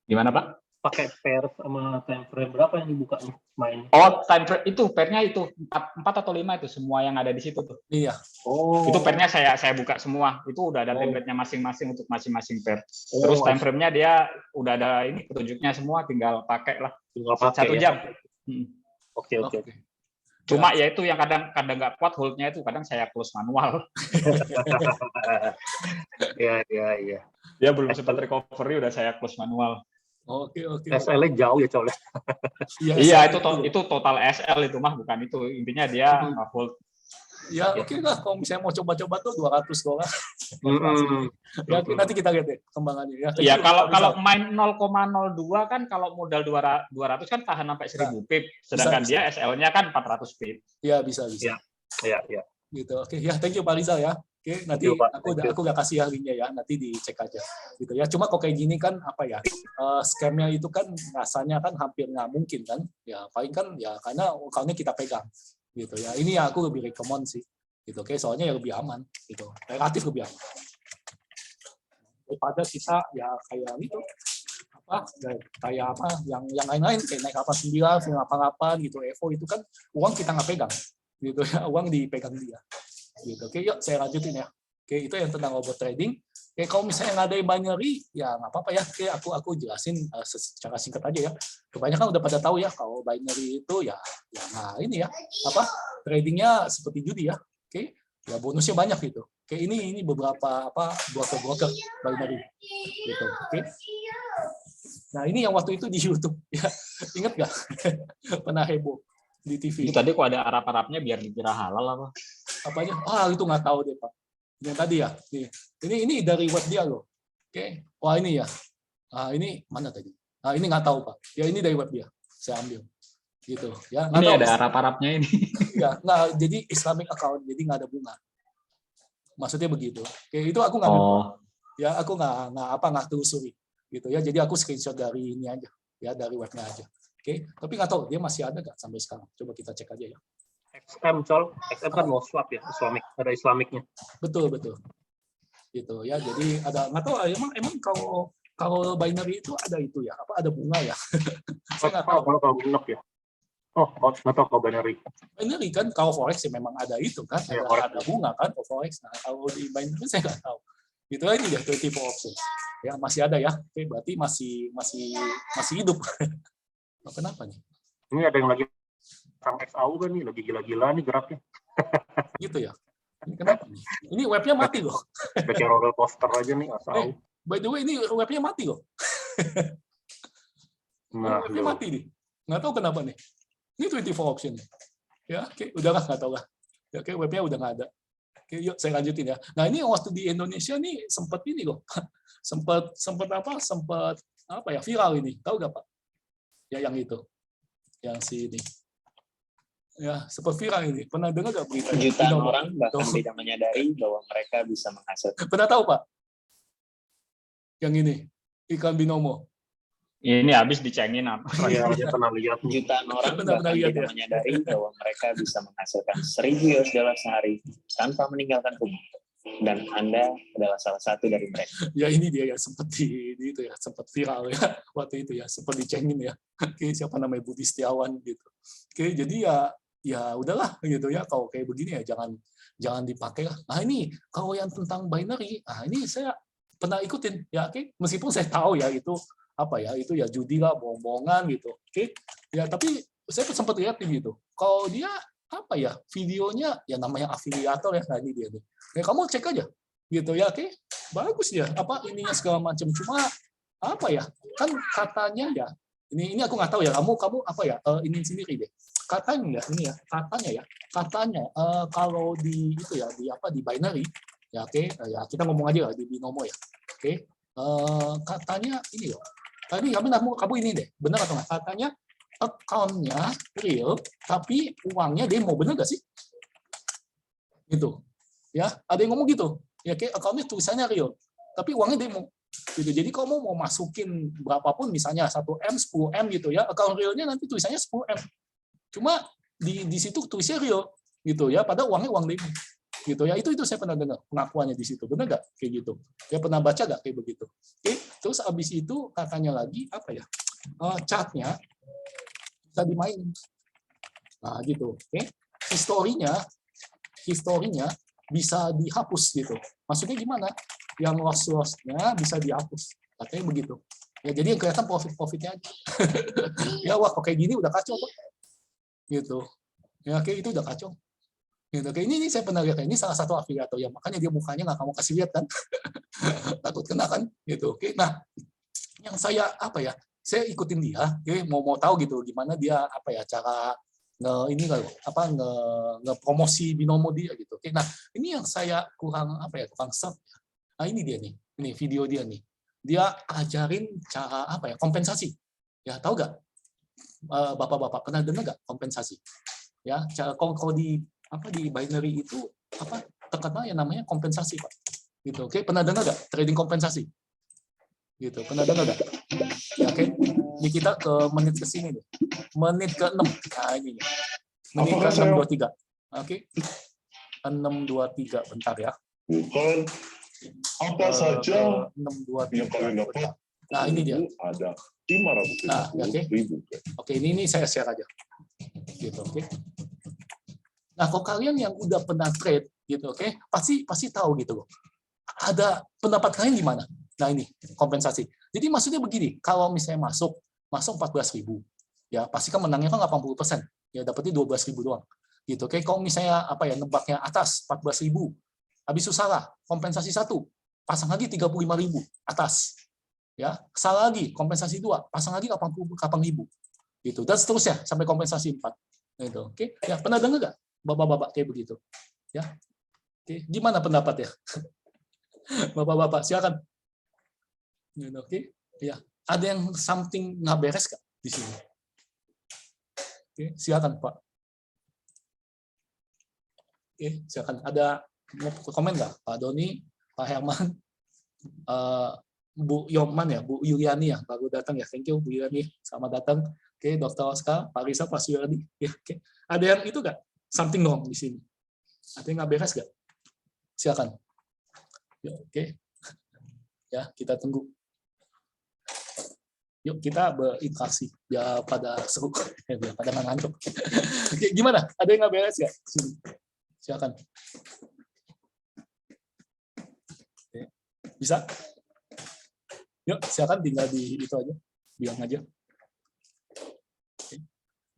Gimana, Pak? Pakai pair sama time frame berapa yang dibukanya main? Oh, time frame itu pairnya itu 4 atau 5 itu semua yang ada di situ tuh. Iya. Oh. Itu pairnya saya buka semua. Itu udah ada template-nya masing-masing untuk masing-masing pair. Terus time frame-nya dia udah ada ini petunjuknya semua, tinggal pakai lah. Tinggal pakai 1 jam. Oke. Cuma ya itu yang kadang nggak kuat hold-nya itu, kadang saya close manual. Iya. Dia belum sempat recovery udah saya close manual. Oke. SL-nya jauh ya, Col. Iya, itu total SL itu mah, bukan itu. Intinya dia hold. Ya, oke lah. Kalau misalnya mau coba-coba tuh $200. Ya, nanti kita lihat deh kembangannya. Ya, kalau main 0,02 kan kalau modal 200 kan tahan sampai 1000 pip. Sedangkan dia SL-nya kan 400 pip. Iya, bisa. Iya. Gitu. Oke, ya thank you Pak Rizal ya. Oke, nanti aku udah kasih harinya ya, nanti dicek aja. Gitu ya. Cuma kok kayak gini kan apa ya? Scam-nya itu kan rasanya kan hampir nggak mungkin kan. Ya paling kan ya karena account-nya kita pegang. Gitu ya. Ini ya aku lebih recommend sih. Gitu. Oke, soalnya ya lebih aman gitu. Relatif lebih aman. Daripada kita ya kayak itu kayak apa yang lain-lain kayak naik 89, 88 gitu, Evo itu kan uang kita nggak pegang. Gitu ya, uang dipegang dia. Gitu. Oke, yuk saya lanjutin ya. Oke, itu yang tentang robot trading. Oke, kalau misalnya nggak ada binary, ya nggak apa-apa ya. Oke, aku jelasin secara singkat aja ya. Kebanyakan udah pada tahu ya kalau binary itu ya nah ini ya apa tradingnya seperti judi ya. Oke, ya bonusnya banyak gitu. Oke, ini beberapa broker binary gitu. Oke. Nah, ini yang waktu itu di YouTube ya. Ingat nggak? Pernah heboh di TV. Itu tadi kok ada Arab-Arabnya biar dikira halal apa? Apanya? Itu nggak tahu deh, Pak. Yang tadi ya. Ini dari web dia loh. Oke. Wah, ini ya. Ini mana tadi? Ini nggak tahu, Pak. Ya, ini dari web dia. Saya ambil. Gitu ya. Ini ada Arab-Arabnya ini. Enggak, jadi Islamic account, jadi nggak ada bunga. Maksudnya begitu. Oke, itu aku nggak ya, aku nggak telusuri gitu ya. Jadi aku screenshot dari ini aja ya, dari webnya aja. Oke, tapi nggak tahu dia masih ada nggak sampai sekarang. Coba kita cek aja ya. XM kan mau swap ya, ada Islamicnya. Betul. Gitu ya. Jadi ada nggak tahu emang kalau binary itu ada itu ya, apa ada bunga ya? Saya nggak tahu. Kalau genap ya. Nggak tahu kalau binary. Binary kan kalau forex ya memang ada itu kan, ya, ada bunga kan kalau forex. Nah, kalau di binary saya nggak tahu. Itu ini ya 24 options. Ya masih ada ya. Oke, berarti masih hidup. Kenapa nih? Ini ada yang lagi sang XAU kan nih, lagi gila-gila nih geraknya. Gitu ya. Ini kenapa nih? Ini webnya mati loh. Baca roller coaster aja nih XAU. By the way, ini webnya mati loh. Nah, webnya mati nih. Nggak tahu kenapa nih. Ini 24 option. Ya, oke, udah nggak tahu lah. Ya, oke, webnya udah nggak ada. Oke, yuk saya lanjutin ya. Nah, ini waktu di Indonesia nih sempat ini loh. sempat apa ya, viral ini. Tahu nggak, Pak? Ya, yang itu. Yang si ini. Ya, sempat viral ini. Pernah dengar nggak berita? Jutaan orang bahkan tidak menyadari bahwa mereka bisa menghasilkan. Pernah tahu, Pak? Yang ini, iklan binomo. Ini habis dicengin apa? Dia pernah lihat. Jutaan orang bahkan tidak menyadari bahwa mereka bisa menghasilkan $1.000 sehari tanpa meninggalkan rumah. Dan Anda adalah salah satu dari mereka. Ya, ini dia yang sempat itu ya, sempat viral ya waktu itu ya, sempat dicengin ya. Oke, siapa namanya Budi Setiawan gitu. Oke, jadi ya udahlah gitu ya, kalau kayak begini ya jangan dipakai lah. Nah, ini kalau yang tentang binary, ini saya pernah ikutin ya, oke, meskipun saya tahu ya itu apa ya, itu ya judi lah, bohong-bohongan gitu. Oke. Ya, tapi saya sempat lihat gitu. Kalau dia apa ya, videonya ya namanya afiliator ya, nah ini dia nih. Ya, kamu cek aja gitu ya, oke. Bagus ya, apa ininya segala macam. Cuma apa ya? Kan katanya ya, ini aku nggak tahu ya, kamu apa ya? Ini sendiri deh. Katanya kalau di itu ya, di binary ya, oke, ya kita ngomong aja lah di binomo ya. Oke. Katanya ini loh. Tadi kamu ini deh, benar atau nggak? Katanya account-nya real, tapi uangnya demo, benar nggak sih? Gitu. Ya, ada yang ngomong gitu. Ya, kayak account-nya tulisannya real, tapi uangnya demo. Gitu. Jadi kamu mau masukin berapapun, misalnya 1M, 10M gitu ya, account realnya nanti tulisannya 10M. Cuma di situ tulisnya real gitu ya, padahal uangnya uang demo. Gitu ya, itu saya pernah dengar pengakuannya di situ, benar nggak kayak gitu? Ya, pernah baca nggak kayak begitu? Oke, terus abis itu katanya lagi apa ya, chartnya bisa dimainin, nah gitu. Oke, historinya bisa dihapus gitu. Maksudnya gimana? Yang loss-nya bisa dihapus, katanya begitu. Ya, jadi yang kelihatan profitnya aja. Ya, wah, kok kayak gini udah kacau kok. Gitu. Ya, kayak itu udah kacau. Gitu. Kayak ini saya pernah lihat, ini salah satu afiliator ya, makanya dia mukanya nggak kamu kasih lihat kan, takut kena kan, gitu. Oke, nah yang saya apa ya, saya ikutin dia, oke, mau tahu gitu gimana dia apa ya cara nge-promosi binomo dia gitu. Oke, nah ini yang saya kurang serp. Nah ini dia nih, ini video dia nih, dia ajarin cara apa ya, kompensasi. Ya tahu nggak, bapak-bapak pernah dengar nggak kompensasi? Ya, cara kalau di binary itu terkenal yang namanya kompensasi, Pak. Gitu. Oke, pernah dengar nggak trading kompensasi? Gitu. Pernah dengar nggak? Ya, oke. Ini kita ke menit ke sini nih. Menit ke-6. Nah, ini nih. Menit ke 6.23. Oke. 6.23 bentar ya. Bukan apa saja 6.23. yang kalian dapat. Nah, ini dia. Ada 550.000. Nah, oke. Oke, ini saya share aja. Gitu, oke. Nah, kalau kalian yang udah pernah trade gitu, oke, pasti tahu gitu loh. Ada pendapat kalian gimana? Nah, ini kompensasi. Jadi maksudnya begini, kalau misalnya masuk 14.000, ya pasti kan menangnya kan 80%, ya dapatnya 12.000 doang. Gitu. Oke, kalau misalnya apa ya, nebaknya atas 14.000, habis itu salah, kompensasi 1, pasang lagi 35.000 atas. Ya, salah lagi, kompensasi 2, pasang lagi 88.000. Gitu. Dan seterusnya sampai kompensasi 4. Gitu. Oke, ya pernah dengar nggak bapak-bapak kayak begitu? Ya. Oke, gimana pendapat ya? Bapak-bapak, silakan. Oke, ya. Ada yang something nggak beres nggak di sini? Oke, silakan Pak. Oke, silakan. Ada mau komen nggak, Pak Doni, Pak Herman, Bu Yoman ya, Bu Yuliani ya, baru datang ya. Thank you Bu Yuliani, selamat datang. Oke, Dr. Oscar, Pak Risa, Pak Suyardi. Ya, oke. Ada yang itu nggak? Something wrong di sini. Ada yang nggak beres nggak? Silakan. Ya, oke. Ya, kita tunggu. Yuk kita berinteraksi ya, pada seru ya, pada ngantuk. Oke, gimana? Ada yang nggak beres nggak? Silakan. Oke. Bisa? Yuk, silakan tinggal di itu aja, bilang aja. Oke.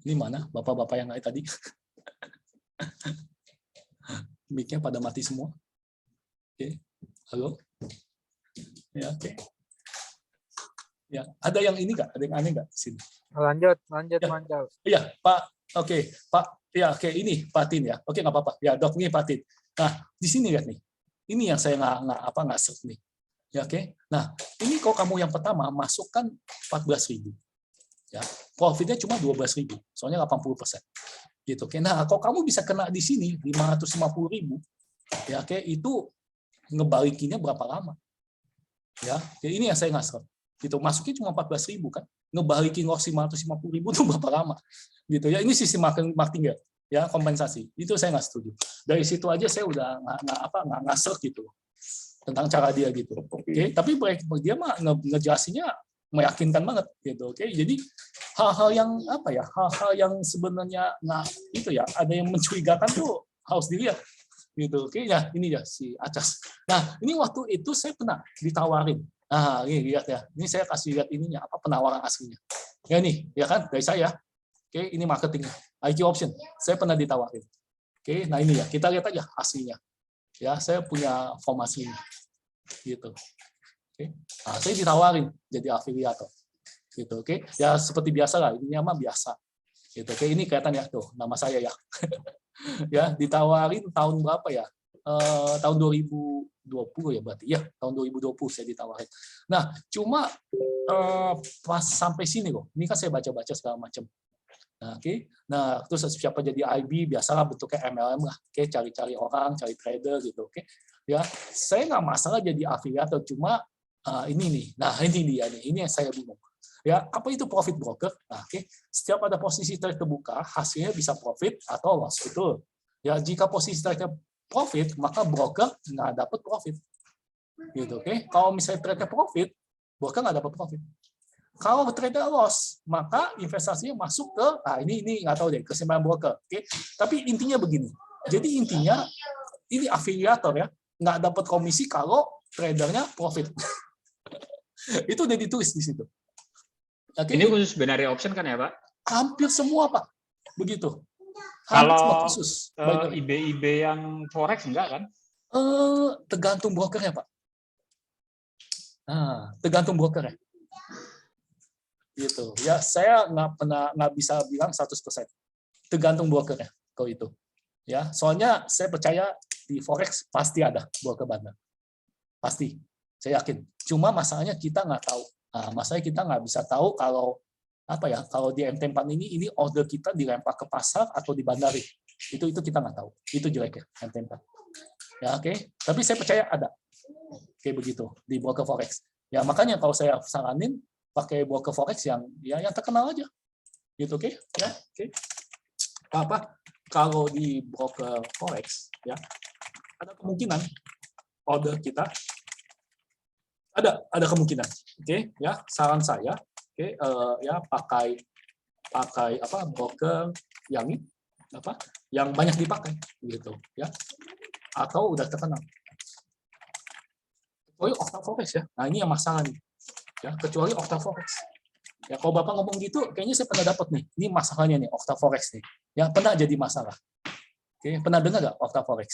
Ini mana bapak-bapak yang tadi? Mic-nya pada mati semua. Oke, halo. Ya, oke. Ya, ada yang ini nggak? Ada yang aneh nggak di sini? Lanjut, Ya. Manjal. Iya, Pak. Oke, Pak. Ya, oke, ini Patin ya. Oke, nggak apa-apa. Ya, Dok, ini Patin. Nah, di sini lihat nih. Ini yang saya nggak serve nih. Ya, oke. Nah, ini kok kamu yang pertama masukkan 14.000. Ya, profitnya cuma 12.000. Soalnya 80%. Gitu. Oke. Nah, kalau kamu bisa kena di sini 550.000, ya, oke, itu ngebalikinnya berapa lama? Ya, ini yang saya nggak serve. Gitu, masuknya cuma 14.000 kan, ngebalikin loss 550.000 itu berapa lama gitu ya. Ini sistem marketing ya, kompensasi itu saya nggak setuju. Dari situ aja saya udah nggak ngasih gitu tentang cara dia gitu. Oke, tapi dia mah ngejelasinnya meyakinkan banget gitu. Oke, jadi hal-hal yang apa ya, hal-hal yang sebenarnya itu ya, ada yang mencurigakan tuh harus dilihat gitu. Oke, ya ini ya si Acas. Nah, ini waktu itu saya pernah ditawarin. Nah, ini lihat ya. Ini saya kasih lihat ininya, apa penawaran aslinya. Ya nih, ya kan, dari saya. Oke, ini marketingnya. IQ option. Saya pernah ditawarin. Oke, nah ini ya, kita lihat aja aslinya. Ya, saya punya form aslinya. Gitu. Oke. Nah, saya ditawarin jadi afiliator. Gitu, oke. Ya seperti biasa lah, ininya mah biasa. Gitu. Oke, ini kelihatan ya tuh nama saya ya. Ya, ditawarin tahun berapa ya? Tahun 2020 ya berarti ya, tahun 2020 saya ditawarin. Nah, cuma pas sampai sini loh, ini kan saya baca-baca segala macam. Nah, oke. Nah, terus siapa jadi IB, biasalah bentuknya MLM lah. Oke, cari-cari orang, cari trader gitu, oke. Ya, saya nggak masalah jadi afiliator, cuma ini nih. Nah, ini dia nih. Ini yang saya bingung. Ya, apa itu profit broker? Nah, oke. Setiap ada posisi trade terbuka, hasilnya bisa profit atau loss, betul. Ya, jika posisi trade profit, maka broker nggak dapat profit. Gitu, oke. Kalau misalnya trade profit, broker nggak dapat profit. Kalau trader loss, maka investasinya masuk ke, ini nggak tahu deh, kesimpulan broker. Oke. Tapi intinya begini. Jadi intinya, ini afiliator ya, nggak dapat komisi kalau tradernya profit. Itu udah ditulis di situ. Oke. Ini khusus binary option kan ya, Pak? Hampir semua, Pak. Begitu. Kalau khusus. IB yang forex enggak kan? Tergantung brokernya, Pak. Tergantung brokernya. Gitu. Ya, saya nggak bisa bilang 100%. Tergantung brokernya kalau itu. Ya, soalnya saya percaya di forex pasti ada broker bandar. Pasti. Saya yakin. Cuma masalahnya kita nggak tahu. Masalahnya kita nggak bisa tahu kalau apa ya, kalau di MT4 ini order kita dilempar ke pasar atau di bandari. Itu kita nggak tahu. Itu jelek ya, MT4. Ya, oke. Tapi saya percaya ada. Kayak begitu di broker forex. Ya, makanya kalau saya saranin pakai broker forex yang terkenal aja. Gitu, oke? Ya, oke. Apa? Kalau di broker forex ya, ada kemungkinan order kita ada kemungkinan. Oke, ya, saran saya. Oke, ya pakai apa broker yang ini. yang banyak dipakai gitu ya, atau udah terkenal. Kecuali OctaForex ya. Nah, ini yang masalah nih. Ya, kecuali OctaForex. Ya, kalau Bapak ngomong gitu, kayaknya saya pernah dapat nih. Ini masalahnya nih, OctaForex nih. Yang pernah jadi masalah. Oke, pernah dengar nggak OctaForex?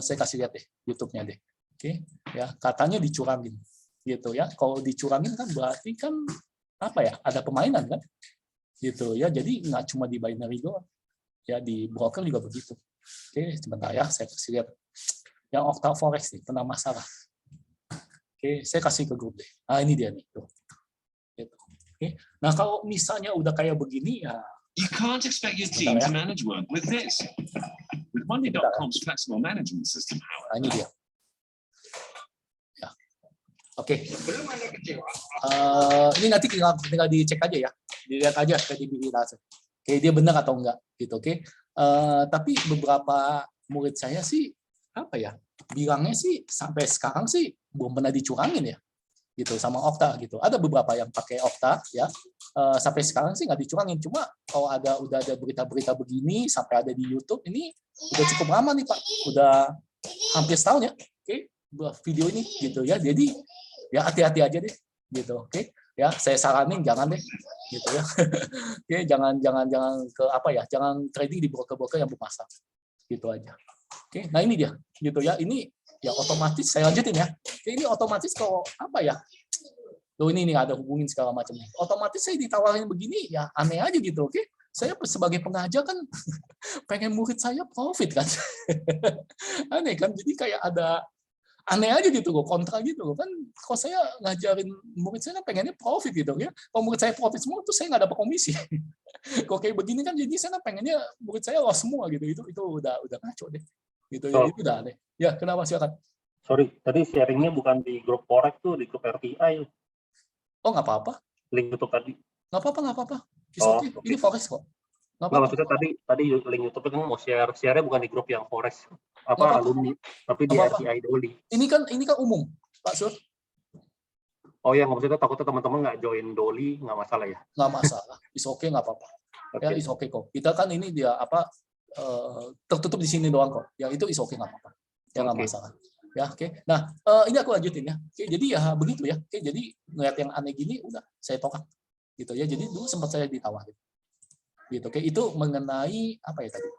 Saya kasih lihat deh YouTube-nya deh. Oke, ya katanya dicurangin, gitu ya. Kalau dicurangin kan berarti kan apa ya? Ada permainan kan, gitu ya. Jadi nggak cuma di binary doang, ya di broker juga begitu. Oke, sebentar ya, saya kasih lihat. Yang OctaForex nih pernah masalah. Oke, saya kasih ke grup deh. Ah, ini dia nih. Tuh. Gitu. Oke. Nah, kalau misalnya udah kayak begini ya. You can't expect your team to manage work with this. With Monday.com's flexible management system, however. Nah, ini dia. Ya. Oke. Ini nanti tinggal dicek aja ya. Dilihat aja kredibilitasnya. Oke, dia benar atau enggak gitu, oke. Tapi beberapa murid saya sih apa ya? Bilangnya sih sampai sekarang sih belum pernah dicurangin ya. Gitu sama Okta gitu. Ada beberapa yang pakai Okta ya. Sampai sekarang sih nggak dicurangin. Cuma kalau udah ada berita-berita begini sampai ada di YouTube ini udah cukup lama nih Pak. Udah hampir setahun ya. Oke, video ini gitu ya. Jadi ya hati-hati aja deh gitu. Oke. Ya, saya saranin jangan deh gitu ya. Oke, jangan ke apa ya? Jangan trading di broker-broker yang bermasalah. Gitu aja. Oke, nah ini dia gitu ya. Ini ya otomatis saya lanjutin ya. Oke, ini otomatis kalau apa ya? Loh ini ada hubungin segala macam. Otomatis saya ditawarin begini ya aneh aja gitu. Oke. Saya sebagai pengajar kan pengen murid saya profit kan. Aneh kan. Jadi kayak ada aneh aja gitu loh, kontra gitu loh. Kan kalau saya ngajarin murid saya kan pengennya profit gitu ya. Kalau murid saya profit semua tuh saya nggak dapat komisi. Kok kayak begini kan jadi saya kan pengennya murid saya loss semua gitu. Itu udah ngaco deh. Gitu ya, itu udah aneh. Ya, kenapa silakan? Sorry, tadi sharingnya bukan di grup Forex tuh, di grup RTI. Oh, nggak apa-apa. Link YouTube tadi. Nggak apa-apa. Okay. Ini Forex kok. Nggak, maksudnya tadi link YouTube kan mau share-nya bukan di grup yang Forex alumni, tapi di RTI Doli. Ini kan umum, Pak Sur. Oh ya, maksudnya takutnya teman-teman nggak join Doli, nggak masalah ya? Nggak masalah, is okay, nggak apa-apa. Okay. Ya, is okay kok. Kita kan ini dia tertutup di sini doang kok. Ya itu is okay, nggak apa-apa. Ya nggak masalah. Ya, oke. Nah, ini aku lanjutin ya. Oke, jadi ya begitu ya. Oke, jadi ngeliat yang aneh gini, udah saya tolak. Gitu ya. Jadi dulu sempat saya ditawarin. Gitu, oke. Itu mengenai apa ya tadi?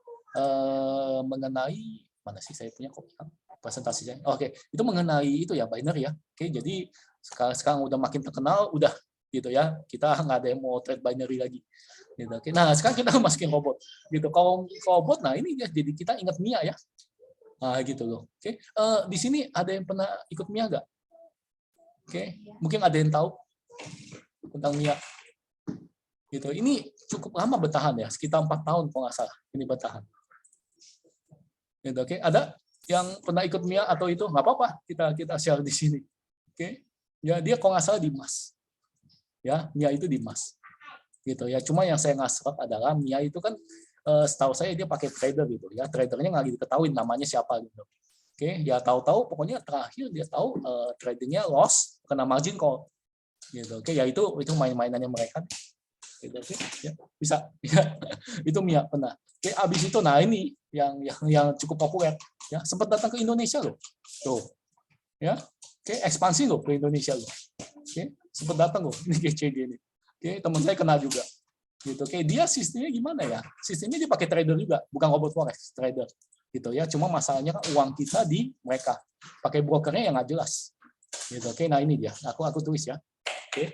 Mengenai mana sih saya punya kopi presentasinya? Oke, itu mengenai itu ya binary ya. Oke, jadi sekarang udah makin terkenal, udah gitu ya. Kita nggak ada yang mau trade binary lagi. Gitu, oke. Nah, sekarang kita masukin robot. Gitu. Kalau robot, nah ini ya, jadi kita ingat Mia ya. Nah, gitu loh. Oke. Di sini ada yang pernah ikut Mia nggak? Oke. Mungkin ada yang tahu tentang Mia. Gitu. Ini cukup lama bertahan ya, sekitar 4 tahun kalau nggak salah ini bertahan. Gitu, oke. Ada yang pernah ikut Mia atau itu nggak apa-apa, kita share di sini. Oke. Ya dia kalau nggak salah di emas. Ya, Mia itu di emas. Gitu ya. Cuma yang saya nggak serap adalah Mia itu kan setahu saya dia pakai trader gitu ya. Tradernya nggak diketahui namanya siapa gitu. Oke, ya tahu-tahu pokoknya terakhir dia tahu tradingnya loss kena margin call. Gitu. Oke, ya itu main-mainannya mereka. Gitu, oke. Ya, bisa. Ya. Itu Mia pernah. Oke, abis itu nah ini yang cukup populer ya, sempat datang ke Indonesia loh. Tuh. Ya. Oke, ekspansi loh ke Indonesia loh. Oke, sempat datang loh ini GCG ini. Oke, teman saya kena juga. Gitu. Oke, dia sistemnya gimana ya? Sistemnya dia pakai trader juga, bukan robot forex, trader. Gitu ya. Cuma masalahnya kan uang kita di mereka. Pakai brokernya yang nggak jelas. Gitu. Oke, nah ini dia. Aku tulis ya. Oke.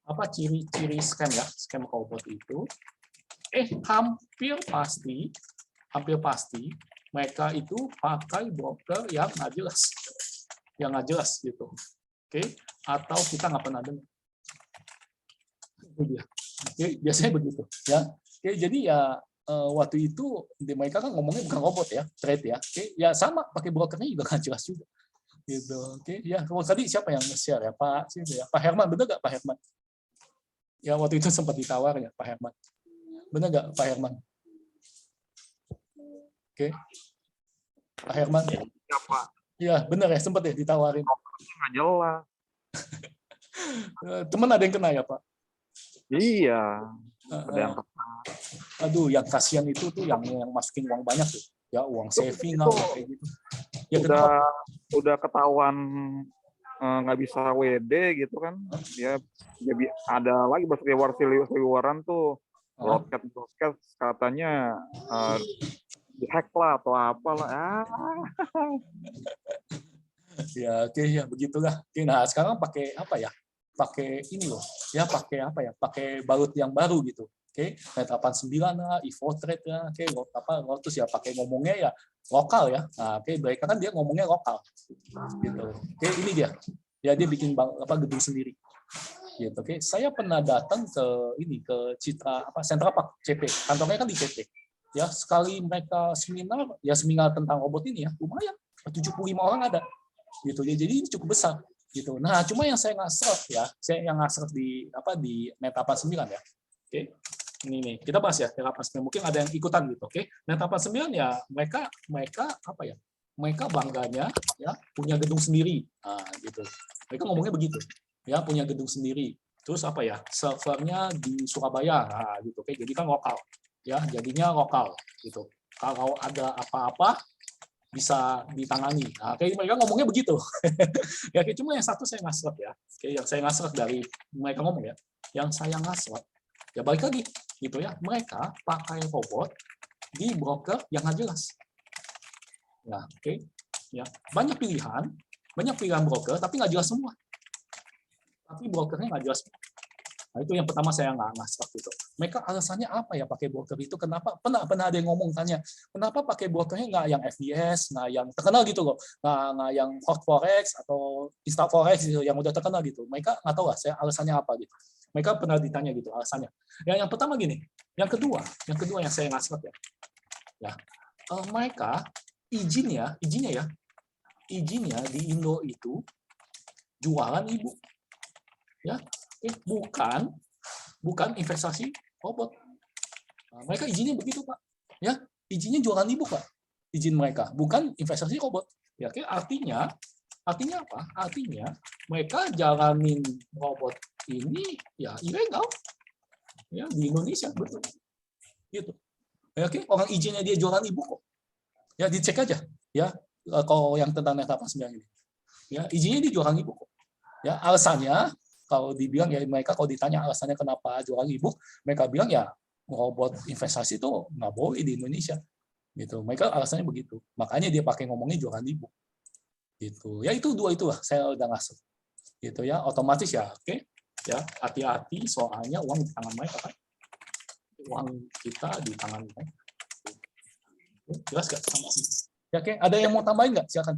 Apa ciri-ciri scam ya? Scam robot itu hampir pasti mereka itu pakai broker yang nggak jelas. Yang nggak jelas gitu. Oke, atau kita nggak pernah dengar. Itu dia. Oke, biasanya begitu ya. Oke, jadi ya waktu itu mereka kan ngomongnya bukan robot ya, trade ya. Oke, ya sama pakai brokernya juga nggak jelas juga. Gitu. Oke, ya. Kalau tadi siapa yang nge-share ya? Pak Herman, benar nggak Pak Herman? Ya waktu itu sempat ditawar ya Pak Herman. Benar nggak Pak Herman? Oke. Pak Herman. Iya, benar ya, sempat ya ditawarin. Nggak jelas. Teman ada yang kena ya Pak? Iya. Ada yang kena. Aduh, yang kasihan itu tuh yang masukin uang banyak tuh. Ya, uang saving lah kayak gitu. Ya, udah ketahuan nggak bisa WD gitu kan. Dia ada lagi pas reward tuh broadcast katanya dihack lah atau apalah. Ya, oke ya begitulah. Oke, nah sekarang pakai apa ya? Pakai ini loh. Ya, pakai apa ya? Pakai baut yang baru gitu. Oke, Net 89 lah, Evotrade lah, oke, Lotus ya pakai ngomongnya ya lokal ya. Nah, oke, mereka kan dia ngomongnya lokal, gitu. Oke, ini dia, ya dia bikin gedung sendiri, gitu. Oke, saya pernah datang ke Citra Central Park CP, kantornya kan di CP. Ya, sekali mereka seminar tentang robot ini ya, lumayan, 75 orang ada, gitu. Jadi ini cukup besar, gitu. Nah, cuma yang saya nggak serap ya, di Net 89 ya. Oke. Ini nih, kita bahas ya, mungkin ada yang ikutan gitu, oke? Net 89 ya, mereka apa ya? Mereka bangganya ya punya gedung sendiri, nah, gitu. Mereka ngomongnya begitu, ya punya gedung sendiri. Terus apa ya? Servernya di Surabaya, nah, gitu. Oke, jadi kan lokal, ya jadinya lokal, gitu. Kalau ada apa-apa bisa ditangani. Nah, kayak mereka ngomongnya begitu. Ya, cuma yang satu saya nggak serap ya. Oke, yang saya nggak serap dari mereka ngomong ya, yang saya nggak serap. Ya balik lagi, gitu ya. Mereka pakai robot di broker yang nggak jelas. Ya, oke. Ya, banyak pilihan broker, tapi nggak jelas semua. Tapi brokernya nggak jelas. Nah, itu yang pertama saya nggak serap gitu. Mereka alasannya apa ya pakai broker itu? Kenapa? Pernah ada yang ngomong tanya, kenapa pakai brokernya nggak yang FBS, nggak yang terkenal gitu loh, nggak yang Hot Forex atau Insta Forex gitu, yang udah terkenal gitu. Mereka nggak tahu lah, saya alasannya apa gitu. Mereka pernah ditanya gitu alasannya. Yang pertama gini, yang kedua yang saya nggak serap ya, mereka izinnya di Indo itu jualan ibu, ya, bukan investasi robot. Nah, mereka izinnya begitu Pak, ya, izinnya jualan ibu Pak, izin mereka bukan investasi robot. Ya, artinya apa? Artinya mereka jalanin robot ini ya ilegal ya di Indonesia, betul gitu ya. Oke, orang izinnya dia jualan ibu kok ya, dicek aja ya. Kalau yang tentang Net 89 ini ya, izinnya dia jualan ibu kok ya. Alasannya kalau dibilang ya, mereka kalau ditanya alasannya kenapa jualan ibu, mereka bilang ya robot investasi itu nggak boleh di Indonesia gitu. Mereka alasannya begitu, makanya dia pakai ngomongnya jualan ibu gitu ya. Itu dua itulah saya udah ngasih gitu ya, otomatis ya. Oke ya, hati-hati soalnya uang di tangan mereka kan, uang kita di tangan mereka. Jelas nggak? Ya, oke, ada yang mau tambahin nggak? Silakan.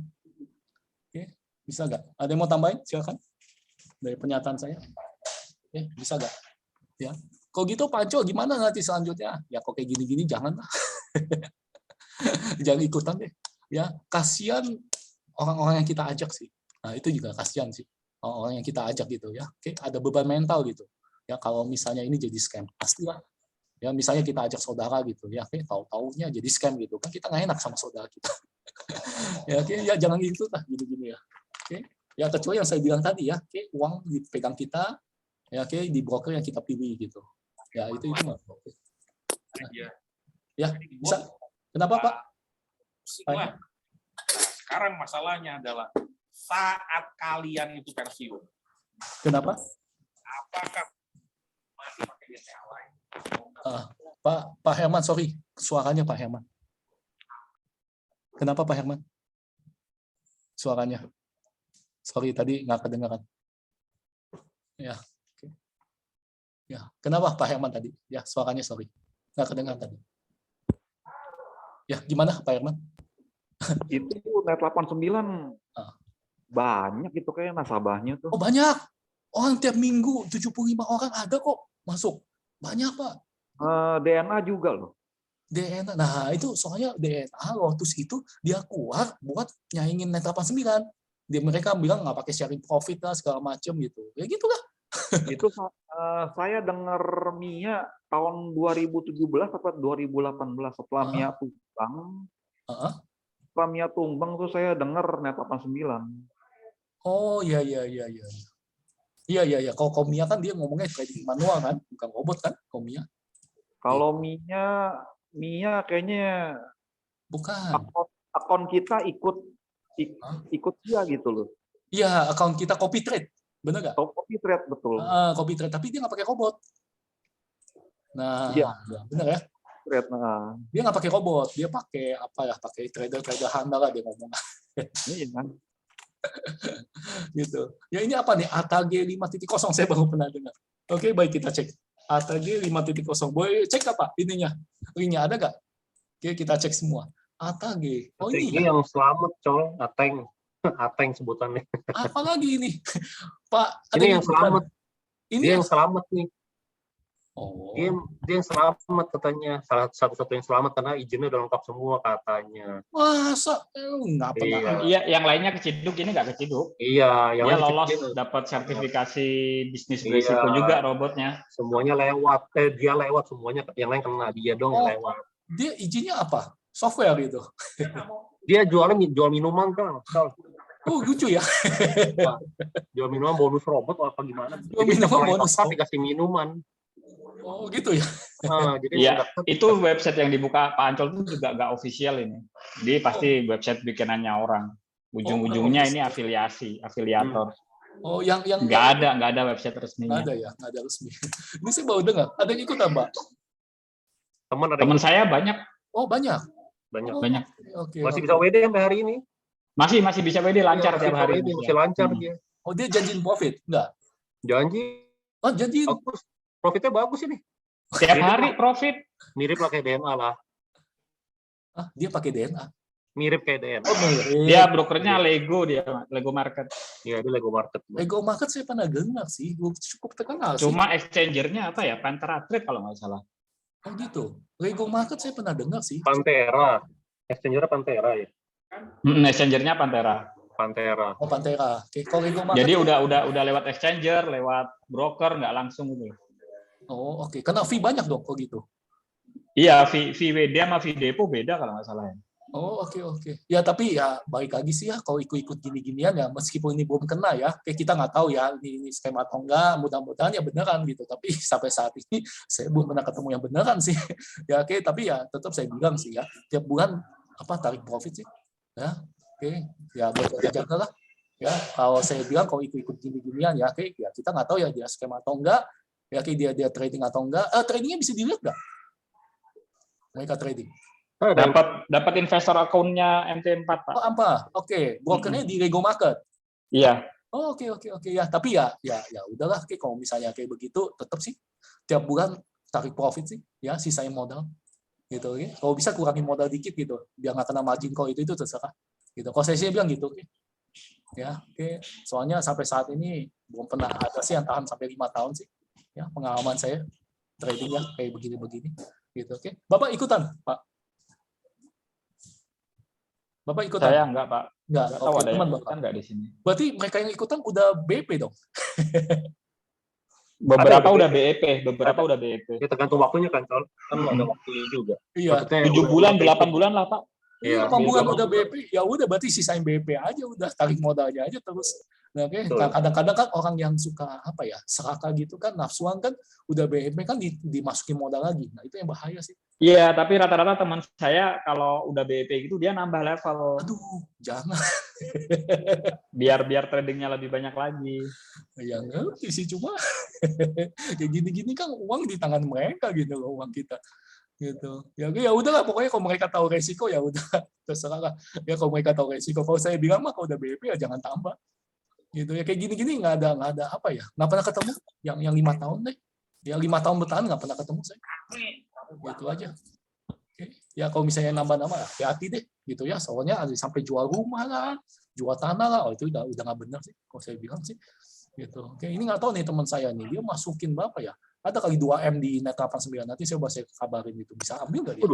Oke, bisa nggak? Ada yang mau tambahin? Silakan. Dari pernyataan saya. Oke, bisa nggak? Ya. Kalau gitu Pak Anco gimana nanti selanjutnya? Ya kok kayak gini-gini jangan lah. Jangan ikutan deh. Ya, kasihan orang-orang yang kita ajak sih. Nah, itu juga kasihan sih. Orang yang kita ajak gitu ya. Oke, ada beban mental gitu. Ya, kalau misalnya ini jadi scam, pastilah. Ya, misalnya kita ajak saudara gitu ya, oke, tahu-taunya jadi scam gitu. Kan kita nggak enak sama saudara kita. Ya, oke, ya jangan gitu lah, gini-gini ya. Oke. Ya, kecuali yang saya bilang tadi ya, oke, uang dipegang kita, ya, oke, di broker yang kita pilih gitu. Ya, itu mah. Oke. Nah, ya, bisa. Kenapa, Pak? Sekarang masalahnya adalah saat kalian itu pensiun. Kenapa? Apakah masih pakai BCA lain? Pak Herman, sorry, suaranya Pak Herman. Kenapa Pak Herman? Suaranya. Sorry, tadi nggak kedengaran. Ya, oke. Ya, kenapa Pak Herman tadi? Ya, suaranya sorry, nggak kedengaran tadi. Ya, gimana Pak Herman? Itu Net 89 banyak itu kayak nasabahnya tuh. Oh banyak. Orang tiap minggu 75 orang ada kok masuk. Banyak Pak. DNA juga loh. DNA. Nah itu soalnya DNA Lotus itu dia keluar buat nyaingin Net 89. Mereka bilang nggak pakai sharing profit lah segala macam gitu. Ya gitu lah. Itu saya dengar Mia tahun 2017 atau 2018 setelah Mia tumbang. Setelah Mia tumbang tuh saya dengar Net 89. Oh iya. Iya. Kalau Mia kan dia ngomongnya trading manual kan, bukan robot kan, Mia. Kalau Mia kayaknya Bukan. akun kita ikut dia gitu loh. Iya, akun kita copy trade. Bener nggak? Copy trade, betul. Copy trade, tapi dia nggak pakai robot. Nah, Iya. bener ya? Trade, nah. Dia nggak pakai robot, dia pakai apa ya? Pakai trader handal lah dia ngomong. Iya kan? Gitu. Ya ini apa nih? ATG 5.0 saya baru pernah dengar. Oke, baik kita cek. ATG 5.0. Boleh cek apa ininya? Linknya ada nggak? Oke, kita cek semua. ATG. Oh ini ya? Yang selamat, coy. Ateng sebutannya. Apa lagi ini? Pak, ini yang selamat. Ini dia yang selamat nih. Oh. Dia yang selamat katanya. Satu-satu yang selamat karena izinnya udah lengkap semua katanya. Masa? Nggak pernah. Iya, yang lainnya keciduk, ini nggak keciduk. Iya, yang dia lolos dapat sertifikasi bisnis berisiko juga robotnya. Semuanya lewat. Dia lewat semuanya. Yang lain kena, dia dong yang lewat. Dia izinnya apa? Software gitu. Dia jual minuman kan. Oh lucu ya. Jual minuman bonus robot apa gimana? Jual minuman bonus. Dikasih minuman. Oh gitu ya. Jadi ya, itu website yang dibuka Pak Ancol itu juga nggak official ini. Dia pasti website bikinannya orang. Ujung-ujungnya ini afiliator. Oh yang nggak ada website resminya. Nggak ada ya, nggak ada resmi. Ini saya baru dengar. Ada yang ikut Mbak? Teman saya banyak. Oh banyak. Banyak. Okay, masih bisa WD sampai hari ini. Masih bisa WD lancar tiap hari. Masih lancar dia. Oh dia janjiin profit? Enggak. Janji. Oh janji. Bagus. Profitnya bagus ini. Tiap hari profit. Mirip lah kayak DNA lah. Dia pakai DNA. Mirip kayak DNA. Oh, mirip. Dia brokernya Lego Market. Iya, dia Lego Market. Lego Market saya pernah dengar sih, cukup terkenal sih. Cuma exchangernya apa ya? Pantera Trade kalau nggak salah. Oh gitu. Lego Market saya pernah dengar sih. Pantera. Exchangernya Pantera ya. Exchangernya Pantera. Oh Pantera. Oke, kalau Lego Market. Jadi udah lewat exchanger, lewat broker, nggak langsung gitu. Oh oke. Kena fee banyak dong kok gitu. Iya, fee WD sama fee depo beda kalau nggak salah ya. Oh oke. Ya tapi ya balik lagi sih ya kalau ikut gini-ginian ya meskipun ini belum kena ya, kayak kita nggak tahu ya ini skema atau enggak, mudah-mudahan ya beneran gitu. Tapi sampai saat ini saya belum pernah ketemu yang beneran sih. Ya oke, tapi ya tetap saya bilang sih ya tiap bulan tarik profit sih. Ya oke, ya buat jaga lah. Ya kalau saya bilang kalau ikut gini-ginian ya oke, ya kita nggak tahu ya dia skema atau enggak, ya oke dia trading atau enggak. Tradingnya bisa dilihat nggak? Mereka trading. Dapat investor akunnya MT4 Pak. Oh apa? Oke, brokernya di Lego Market. Iya. Oh, oke ya. Tapi ya udahlah. Oke, kalau misalnya kayak begitu, tetap sih tiap bulan tarik profit sih, ya sisain modal, gitu. Oke. Kalau bisa kurangin modal dikit gitu, biar nggak kena margin call itu terserah. Gitu. Kalau saya sih bilang gitu, oke. Ya, oke. Soalnya sampai saat ini belum pernah ada sih yang tahan sampai 5 tahun sih. Ya, pengalaman saya trading ya kayak begini-begini. Gitu, oke. Bapak ikutan, Pak? Bapak ikutan? Saya enggak, Pak. Enggak. Tahu ada yang ikutan enggak di sini. Berarti mereka yang ikutan udah BP dong? Beberapa udah BEP, beberapa udah BEP. Ya tergantung waktunya kan, kan ada waktunya juga. Iya. 7 bulan, 8 bulan lah, Pak. Iya, 8 bulan udah BP, ya udah berarti sisain BP aja, udah tarik modalnya aja terus. Nah, oke. Kadang-kadang kan orang yang suka apa ya, serakah gitu kan, nafsuan kan, udah BP kan dimasukin modal lagi. Nah, itu yang bahaya sih. Iya, tapi rata-rata teman saya kalau udah BEP gitu dia nambah level. Aduh, jangan. biar tradingnya lebih banyak lagi. Ya ngerti sih, cuma kayak gini-gini kan uang di tangan mereka gitu loh, uang kita. Gitu. Ya udahlah, pokoknya kalau mereka tahu resiko ya udah terserah lah. Ya kalau mereka tahu resiko, kalau saya bilang mah kalau udah BEP ya jangan tambah. Gitu ya, kayak gini-gini nggak ada apa ya, nggak pernah ketemu yang 5 tahun deh. Ya 5 tahun bertahan nggak pernah ketemu saya. Gitu aja. Oke. Ya kalau misalnya nambah-nambah hati-hati deh gitu ya, soalnya ada sampai jual rumah lah, jual tanah lah, oh itu udah nggak benar sih kalau saya bilang sih. Gitu. Oke, ini nggak tahu nih teman saya nih, dia masukin berapa ya? Ada kali 2M di Net 89, nanti saya kabarin itu. Bisa ambil nggak dia?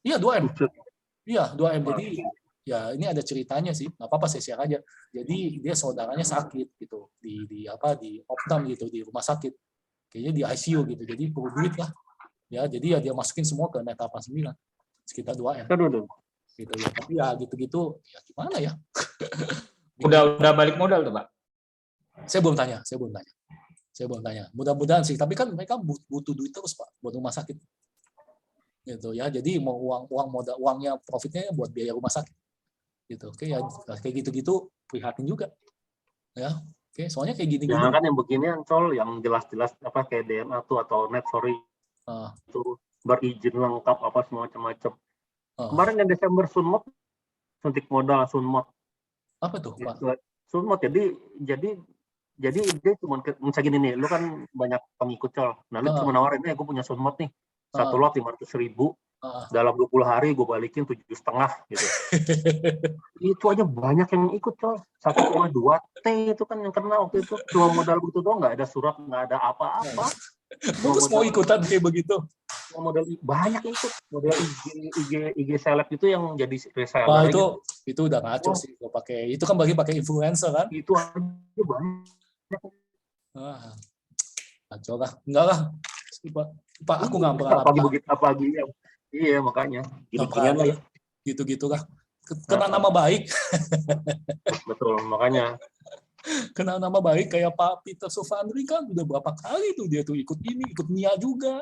Iya 2M. Iya 2M. Jadi ya ini ada ceritanya sih, nggak apa-apa saya share aja. Jadi dia saudaranya sakit gitu di Optam gitu, di rumah sakit, kayaknya di ICU gitu. Jadi perlu duit lah. Ya jadi ya dia masukin semua ke Net 89 sekitar 2M. Gitu ya. Tapi ya gitu-gitu ya gimana ya? Udah balik modal tuh, Pak. Saya belum tanya. Mudah-mudahan sih. Tapi kan mereka butuh duit terus, Pak, buat rumah sakit. gitu ya. Jadi mau uangnya profitnya buat biaya rumah sakit gitu. Oke ya, kayak gitu-gitu prihatin juga ya. Oke, soalnya kayak gini-gini Jangan kan yang beginian Col, yang jelas-jelas apa kayak DMA tuh atau net itu berizin lengkap apa semacam-macam. Kemarin yang Desember Sunmot, suntik modal Sunmot. Apa tuh, Pak? Sunmot jadi dia cuma misalnya gini nih, lu kan banyak pengikut Col. Nah, lu cuma nawarin, gue punya Sunmot nih. Satu lot 500.000, dalam 20 hari gue balikin 7,5 gitu. Itu aja banyak yang ikut Col. 1,2 T itu kan yang kena waktu itu. Cuma modal begitu doang, nggak ada surat, nggak ada apa-apa. Terus mau ikutan kayak begitu? Modal banyak yang ikut. Modal IG seleb itu yang jadi reseller. Wah, itu udah ngaco sih kalau pakai. Itu kan pakai influencer kan? Itu aja banyak. Ngaco lah. Enggak lah. Pak, aku nggak pernah apalagi ya. Iya, makanya. Gitu-gitu lah. Kena nama baik. Betul, makanya. Kena nama baik kayak Pak Peter Sofandri kan udah berapa kali tuh dia tuh ikut Mia juga.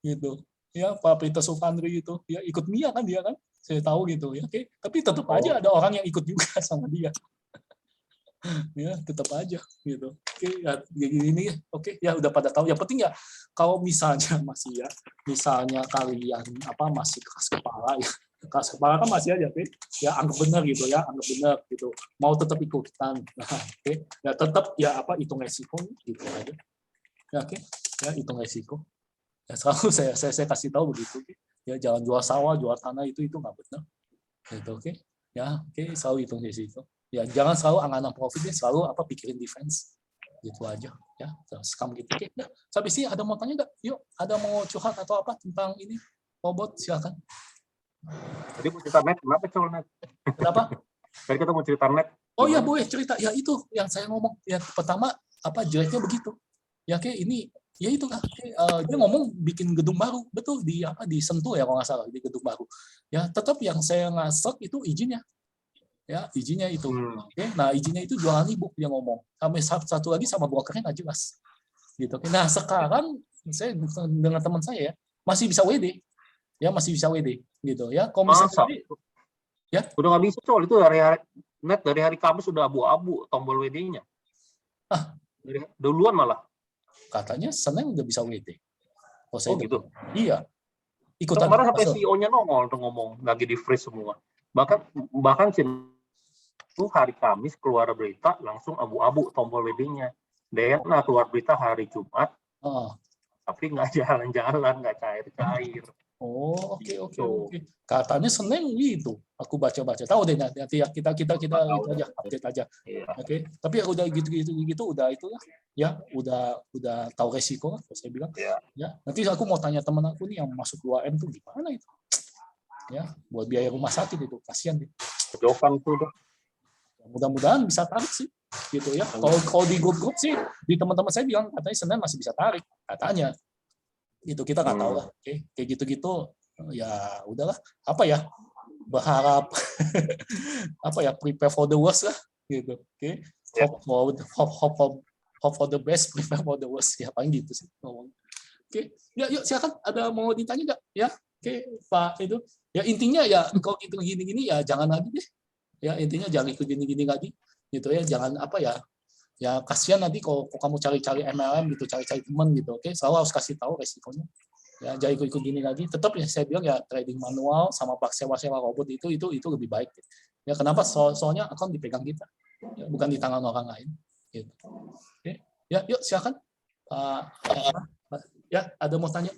Gitu. Ya, Pak Peter Sofandri itu ya ikut Mia kan dia kan. Saya tahu gitu ya. Oke, tapi tetap aja ada orang yang ikut juga sama dia. Ya, tetap aja gitu. Oke, ya gini ya. Oke, ya udah pada tahu. Yang penting ya kalau misalnya misalnya kalian masih keras kepala ya. Keras kepala kan masih aja, oke. Ya anggap benar gitu ya, anggap benar gitu. Mau tetap ikutan. Nah, oke. Ya tetap ya hitung resiko gitu aja. Ya oke. Ya hitung resiko. Ya selalu saya kasih tahu begitu. Ya jangan jual sawah, jual tanah itu nggak benar. Gitu, oke. Ya, oke, selalu hitung resiko. Ya jangan selalu angan profitnya, selalu pikirin defense gitu aja ya, scam gitu. Oke, nah, sampai sini ada mau tanya nggak? Yuk, ada mau curhat atau apa tentang ini robot, silakan. Tadi mau cerita net, kenapa Col net? Kenapa? Tadi kita mau cerita net. Oh ya boleh cerita. Ya itu yang saya ngomong. Ya pertama jeleknya begitu. Ya kayak ini, ya itu kan. Dia ngomong bikin gedung baru, betul di Sentul ya kalau nggak salah di gedung baru. Ya tetap yang saya ngasek itu izinnya. Ya izinnya itu. Oke, nah izinnya itu jualan e-book dia ngomong. Sampai satu lagi sama brokernya nggak jelas. Gitu. Nah sekarang saya dengan teman saya masih bisa WD. Ya masih bisa WD gitu ya. Kalau misalnya ya udah nggak bisa Col, itu dari hari Kamis sudah abu-abu tombol WD-nya. Dari duluan malah. Katanya Senin udah bisa WD. Oh gitu. Iya. Ikutan. Kemarin sampai CEO-nya nongol untuk ngomong lagi di freeze semua. Bahkan itu hari Kamis keluar berita langsung abu-abu tombol WD-nya. DNA keluar berita hari Jumat. Tapi nggak jalan-jalan, nggak cair-cair. Oh, oke. Katanya Senin gitu. Aku baca-baca. Tahu deh nanti ya kita itu aja update aja. Iya. Oke. Tapi ya udah gitu udah itulah. Ya, udah tahu resiko saya bilang. Iya. Ya. Nanti aku mau tanya teman aku nih yang masuk 2M tuh gimana itu? Ya, buat biaya rumah sakit itu kasihan deh. Jokan tuh. Mudah-mudahan bisa tarik sih. Gitu ya. Kalau di grup sih di teman-teman saya bilang katanya Senin masih bisa tarik katanya. Itu kita nggak tahu lah. Oke, kayak gitu ya udahlah. Berharap prepare for the worst lah gitu. Oke. Hope for the best, prepare for the worst. Ya paling gitu sih ngomong. Oke. Ya yuk silakan, ada mau ditanya nggak? Ya. Oke, Pak itu. Ya intinya ya kalau gitu gini-gini ya jangan lagi deh. Ya intinya jangan ikut gini-gini lagi. Gitu ya, jangan ya kasihan nanti kalau kamu cari-cari MLM gitu, cari-cari teman gitu. Oke, selalu harus kasih tahu resikonya. Ya, jangan ikut gini lagi. Tetap ya saya bilang ya trading manual sama sewa-sewa robot itu lebih baik. Ya kenapa? Soalnya akun dipegang kita, ya, bukan di tangan orang lain. Gitu. Oke, ya yuk silakan. Ya ada mau tanya?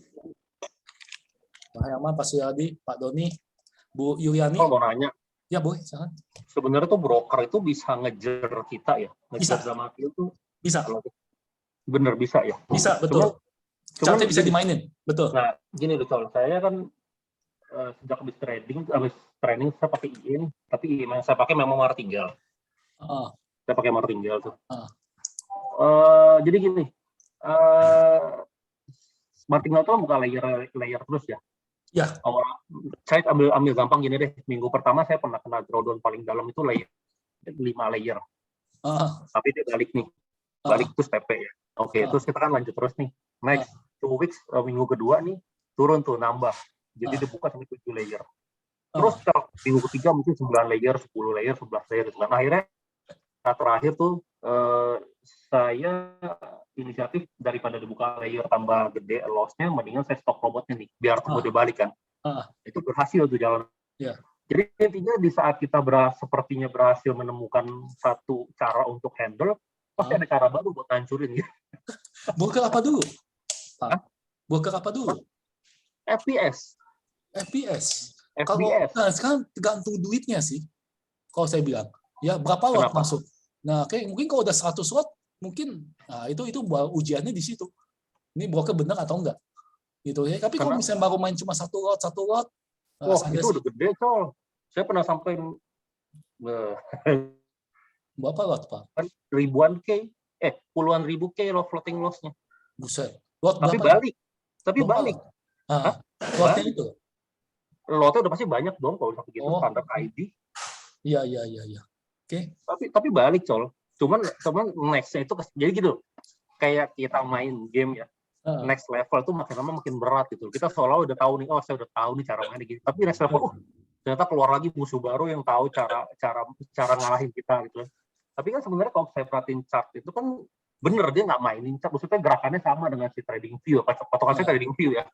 Pak Herman, Pak Suyadi, Pak Doni, Bu Yuliani. Oh, mau nanya. Ya boleh, silakan. Sebenarnya tuh broker itu bisa ngejar kita ya, ngejar sama itu bisa. Bener bisa ya. Bisa betul. Cuman bisa dimainin, betul. Nah gini loh Col, saya kan sejak habis training saya pakai IIN, tapi yang saya pakai memang martingale. Saya pakai martingale tuh. Jadi gini, martingale tuh bukan layer terus ya. Ya. Saya ambil gampang gini deh. Minggu pertama saya pernah kena drawdown paling dalam itu 5 layer. Tapi dia balik nih. Balik terus TP ya. Oke, terus kita kan lanjut terus nih. Next 2 weeks minggu kedua nih turun tuh nambah. Jadi dibuka sampai 7 layer. Terus minggu ketiga mungkin 9 layer, 10 layer, 11 layer. Dan akhirnya terakhir tuh saya inisiatif daripada dibuka layer tambah gede loss-nya, mendingan saya stop robotnya nih, biar tunggu dia balik kan. Itu berhasil tuh jalan. Jadi intinya di saat kita sepertinya berhasil menemukan satu cara untuk handle, pasti ada cara baru buat hancurin gitu. Broker apa dulu? Broker apa dulu? FPS. Kalau sekarang tergantung duitnya sih. Kalau saya bilang, ya berapa lot masuk. Nah, mungkin kalau udah 100 lot, mungkin itu ujiannya di situ. Ini broker benar atau enggak? Gitu ya. Tapi kalau misalnya baru main cuma satu lot, itu udah gede, Col. Saya pernah sampai berapa lot, Pak? Ribuan K, puluhan ribu K lo floating loss-nya. Buset. Lot tapi berapa? balik. Lotnya itu? Lotnya udah pasti banyak dong kalau begitu standar ID. Iya. Oke. Tapi balik, Col. Cuman next-nya itu jadi gitu. Kayak kita main game ya. Next level tuh makin lama makin berat gitu. Kita seolah udah tahu nih, saya udah tahu nih cara mainnya gitu. Tapi next level ternyata keluar lagi musuh baru yang tahu cara ngalahin kita gitu. Tapi kan sebenarnya kalau saya perhatiin chart itu kan bener dia nggak mainin chart, maksudnya gerakannya sama dengan si trading view. Patokan saya trading view ya.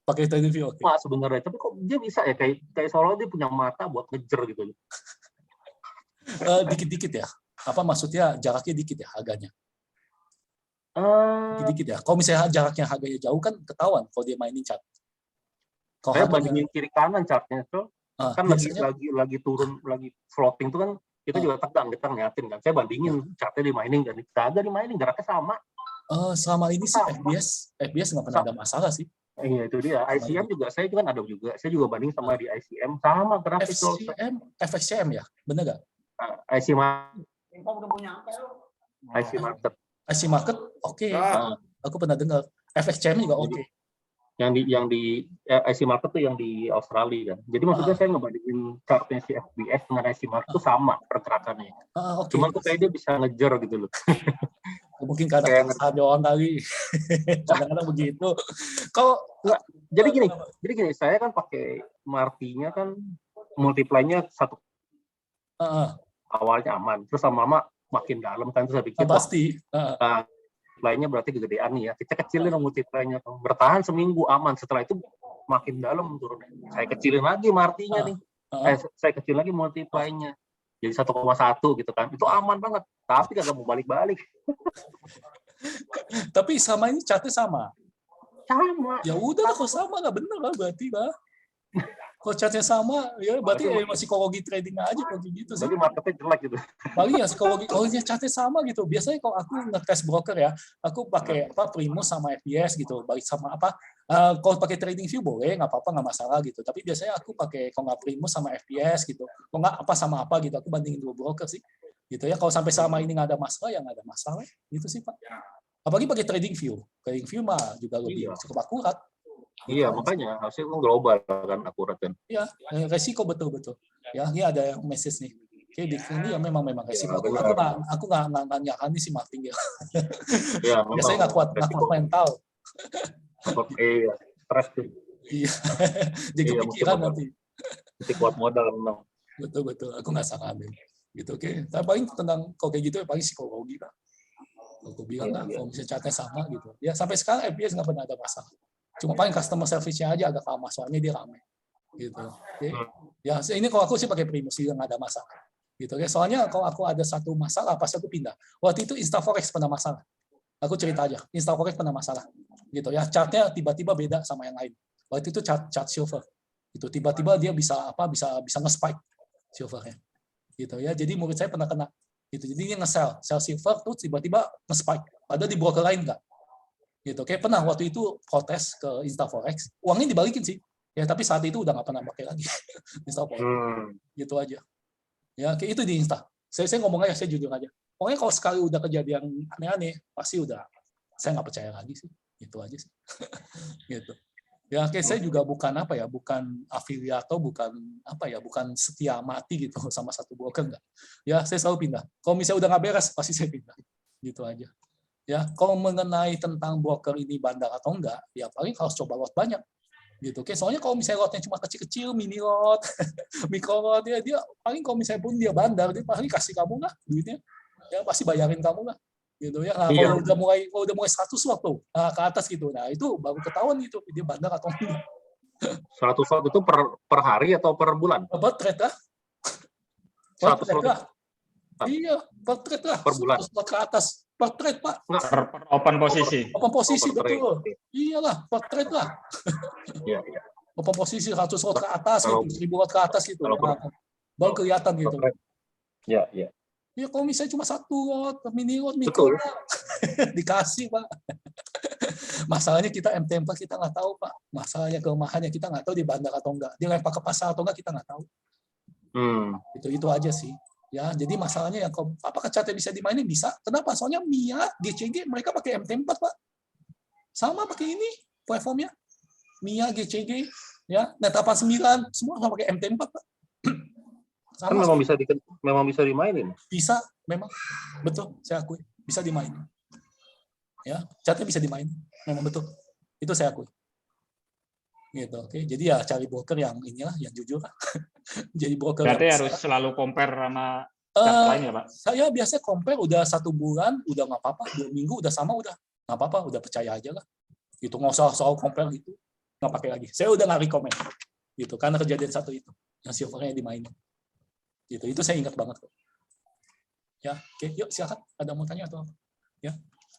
Pakai trading view. Oke. Sebenarnya, tapi kok dia bisa ya kayak seolah dia punya mata buat ngejer gitu. Dikit-dikit ya. Apa maksudnya jaraknya dikit ya harganya? Dikit ya. Kalau misalnya jaraknya harganya jauh kan ketahuan kalau dia mainin chart. Saya bandingin kiri kanan chartnya tuh. Kan lagi turun, lagi floating tuh kan kita juga tegang, kita ngeliatin kan. Saya bandingin chartnya di mining dan kagak di mining, geraknya sama. Selama ini sih FBS nggak pernah ada masalah sih. Iya itu dia. ICM juga saya kan ada juga. Saya juga banding sama di ICM sama gerak itu. FXCM ya, bener nggak? IC market. IC market, oke. Aku pernah dengar. FXCM juga oke. Yang di IC market tuh yang di Australia kan. Jadi maksudnya saya ngebandingin chartnya si FBS dengan IC market tuh sama pergerakannya. Cuman tuh kayak dia bisa ngejar gitu loh. Mungkin karena ada orang kali. Kadang-kadang begitu. Jadi gini, saya kan pakai Marti-nya kan multiply-nya 1. Awalnya aman, terus lama-lama makin dalam kan, terus saya pikir pasti. Multiply-nya berarti kegedean nih ya. Kita kecilin multiply-nya, bertahan seminggu aman. Setelah itu makin dalam turun. Saya kecilin lagi Marti-nya nih. Saya kecil lagi multiply-nya. Jadi 1,1 gitu kan. Itu aman banget. Tapi kagak mau balik-balik. Tapi sama ini chartnya sama. Sama. Ya udah kalau sama nggak bener lah berarti lah. Kalau chartnya sama, ya berarti masih psikologi trading aja kalau gitu sih. Jadi marketnya jelek gitu. Paling ya psikologi, kalau chartnya sama gitu. Biasanya kalau aku nge-test broker ya, aku pakai Primus sama FBS gitu, balik sama apa. Kalau pakai trading view boleh, nggak apa-apa, nggak masalah gitu. Tapi biasanya aku pakai kalau nggak Primus sama FBS gitu, kalau nggak apa sama apa gitu. Aku bandingin dua broker sih, gitu ya. Kalau sampai sama ini nggak ada masalah, ya nggak ada masalah, gitu sih Pak. Apalagi pakai trading view mah juga lebih cukup akurat. Iya, makanya harusnya global kan akurat kan. Iya, resiko betul. Ya, ini ada yang message nih. Oke, ini ya memang resiko. Aku nggak nyakani si Martin ya. Iya, biasanya nggak kuat mental. Iya, stres tuh. Iya, jadi kepikiran nanti. Mesti kuat modal memang. Betul. Aku nggak saranin. Gitu, oke. Tapi paling tentang kalau kayak gitu ya paling psikologi lah. Aku bilang lah, kalau misalnya catnya sama gitu. Ya sampai sekarang FPS nggak pernah ada masalah. Cuma paling customer service-nya aja agak lama, soalnya dia rame. Gitu. Okay. Ya, ini kalau aku sih pakai Primus, juga nggak ada masalah. Gitu. Okay. Soalnya kalau aku ada satu masalah, pasti aku pindah. Waktu itu Instaforex pernah masalah. Aku cerita aja, Instaforex pernah masalah. Gitu ya, chartnya tiba-tiba beda sama yang lain. Waktu itu chart silver. Itu tiba-tiba dia bisa nge-spike silvernya. Gitu ya. Jadi menurut saya pernah kena. Gitu. Jadi dia nge-sell silver tuh tiba-tiba nge-spike. Padahal di broker lain enggak. Gitu. Kayak pernah waktu itu protes ke Instaforex, uangnya dibalikin sih. Ya, tapi saat itu udah nggak pernah pakai lagi Instaforex. Gitu aja. Ya, kayak itu di Insta. Saya ngomong aja, saya jujur aja. Pokoknya kalau sekali udah kejadian aneh-aneh, pasti udah saya nggak percaya lagi sih. Gitu aja sih. Gitu. Ya, kayak saya juga bukan afiliator, bukan setia mati gitu sama satu broker enggak. Ya, saya selalu pindah. Kalau misalnya udah nggak beres, pasti saya pindah. Gitu aja. Ya, kalau mengenai tentang broker ini bandar atau enggak, ya paling harus coba lot banyak. gitu. Oke, soalnya kalau misalnya lotnya cuma kecil-kecil, mini lot, mikro lot, dia paling kalau misalnya pun dia bandar, dia paling kasih kamu lah duitnya, ya pasti bayarin kamu lah, gitu ya. Nah, kalau udah mulai 100 lot tuh, ke atas gitu, nah itu baru ketahuan gitu dia bandar atau enggak. 100 lot itu per hari atau per bulan? Per trade lah. 100 lot. Iya, per trade lah. Per bulan. 100 lot ke atas. Per trade, Pak. Per open posisi. Open posisi, per trade. betul. Iyalah, per trade lah. Iya. Open posisi 100 lot ke atas, Kalau- gitu, 1000 lot ke atas gitu. Baru kelihatan gitu. Iya. Ya kalau misalnya cuma 1 lot, mini lot, Betul. mikro lot, dikasih, Pak. Masalahnya kita MT4 kita nggak tahu, Pak. Masalahnya kelemahannya kita nggak tahu di bandar atau enggak. Dia lempar ke pasar atau enggak kita nggak tahu. Itu aja sih. Ya, jadi masalahnya yang apakah catnya bisa dimainin? Bisa. Kenapa? Soalnya MIA, GCG mereka pakai MT4, Pak. Sama pakai ini platformnya. MIA, GCG, ya, Net 89 semua sama pakai MT4, Pak. Kan memang bisa dimainin. Bisa, memang. Betul, saya akui. Bisa dimainin. Ya, catnya bisa dimainin. Memang betul. Itu saya akui. Gitu, oke. Jadi ya cari broker yang inilah, yang jujur. Jadi broker Berarti yang harus selalu compare sama cat lain ya, Pak? Saya biasanya compare udah 1 bulan, udah nggak apa-apa. 2 minggu udah sama, udah nggak apa-apa, udah percaya aja lah. Gitu, nggak usah soal compare gitu. Nggak pakai lagi. Saya udah nggak rekomen. Gitu, karena kejadian satu itu. Yang silvernya dimainin. Gitu, itu saya ingat banget kok. Ya, oke, yuk silakan. Ada mau tanya atau apa? Ya,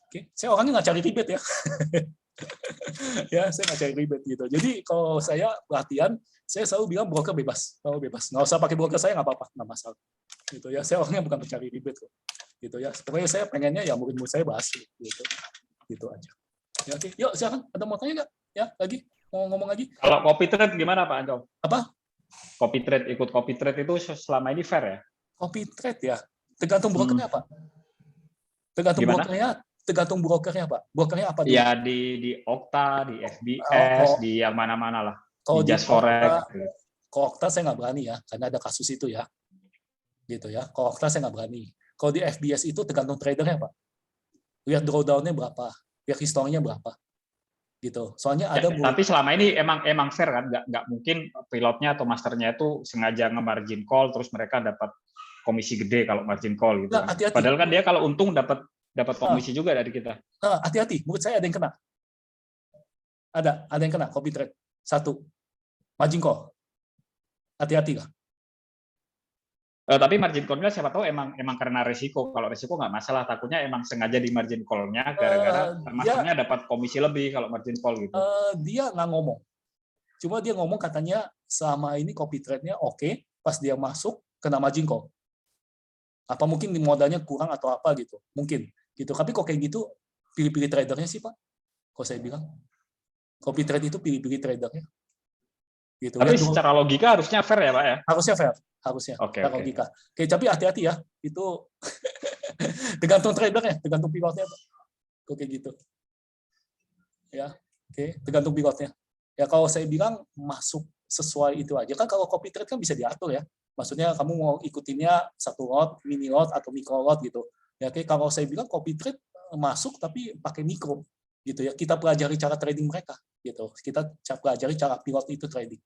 oke. Saya orangnya nggak cari ribet ya. Ya, saya nggak cari ribet gitu. Jadi kalau saya latihan, saya selalu bilang broker bebas, selalu bebas. Nggak usah pakai broker saya nggak apa-apa, nggak masalah. Gitu ya. Saya orangnya bukan pencari ribet kok. Gitu ya. Pokoknya saya pengennya ya murid-murid saya bahas gitu. Gitu aja. Ya, oke. Yuk silakan. Ada mau tanya nggak? Ya, lagi mau ngomong lagi. Kalau copy trade gimana, Pak Anco? Apa? Copy trade, ikut copy trade itu selama ini fair ya? Copy trade ya. Tergantung brokernya, Pak. Tergantung Gimana? tergantung brokernya, Pak. Brokernya apa dulu? Ya di Okta, di FBS, di yang mana-mana lah. Kalau Di Just Forex. Kalau Okta saya nggak berani ya, karena ada kasus itu ya. Gitu ya. Kalau Okta saya nggak berani. Kalau di FBS itu tergantung tradernya, Pak. Lihat drawdown-nya berapa, lihat historinya berapa. Gitu. Soalnya ada tapi selama ini emang fair kan, nggak mungkin pilotnya atau masternya itu sengaja nge-margin call terus mereka dapat komisi gede kalau margin call gitu. Nah, hati-hati. Padahal kan dia kalau untung dapat komisi juga dari kita. Hati-hati, menurut saya ada yang kena. Ada yang kena copy trade. 1, margin call. Hati-hati lah. Tapi margin call-nya siapa tahu emang karena resiko. Kalau resiko nggak masalah, takutnya emang sengaja di margin call-nya gara-gara masternya dapat komisi lebih kalau margin call gitu. Dia nggak ngomong. Cuma dia ngomong katanya selama ini copy trade-nya oke, pas dia masuk kena margin call. Apa mungkin modalnya kurang atau apa gitu. Mungkin gitu. Tapi kok kayak gitu pilih-pilih tradernya sih, Pak. Kok saya bilang. Copy trade itu pilih-pilih tradernya. Gitu. Tapi secara logika harusnya fair ya, Pak ya? Harusnya fair. Harusnya. Oke. Logika. Oke, tapi hati-hati ya. Itu tergantung tradernya, tergantung pilotnya, Pak. Kok kayak gitu. Ya. Oke, tergantung pilotnya. Ya kalau saya bilang masuk sesuai itu aja. Kan kalau copy trade kan bisa diatur ya. Maksudnya kamu mau ikutinnya 1 lot, mini lot atau micro lot gitu. Ya, oke, kalau saya bilang copy trade masuk tapi pakai mikro gitu ya. Kita pelajari cara trading mereka gitu. Kita pelajari cara pilot itu trading.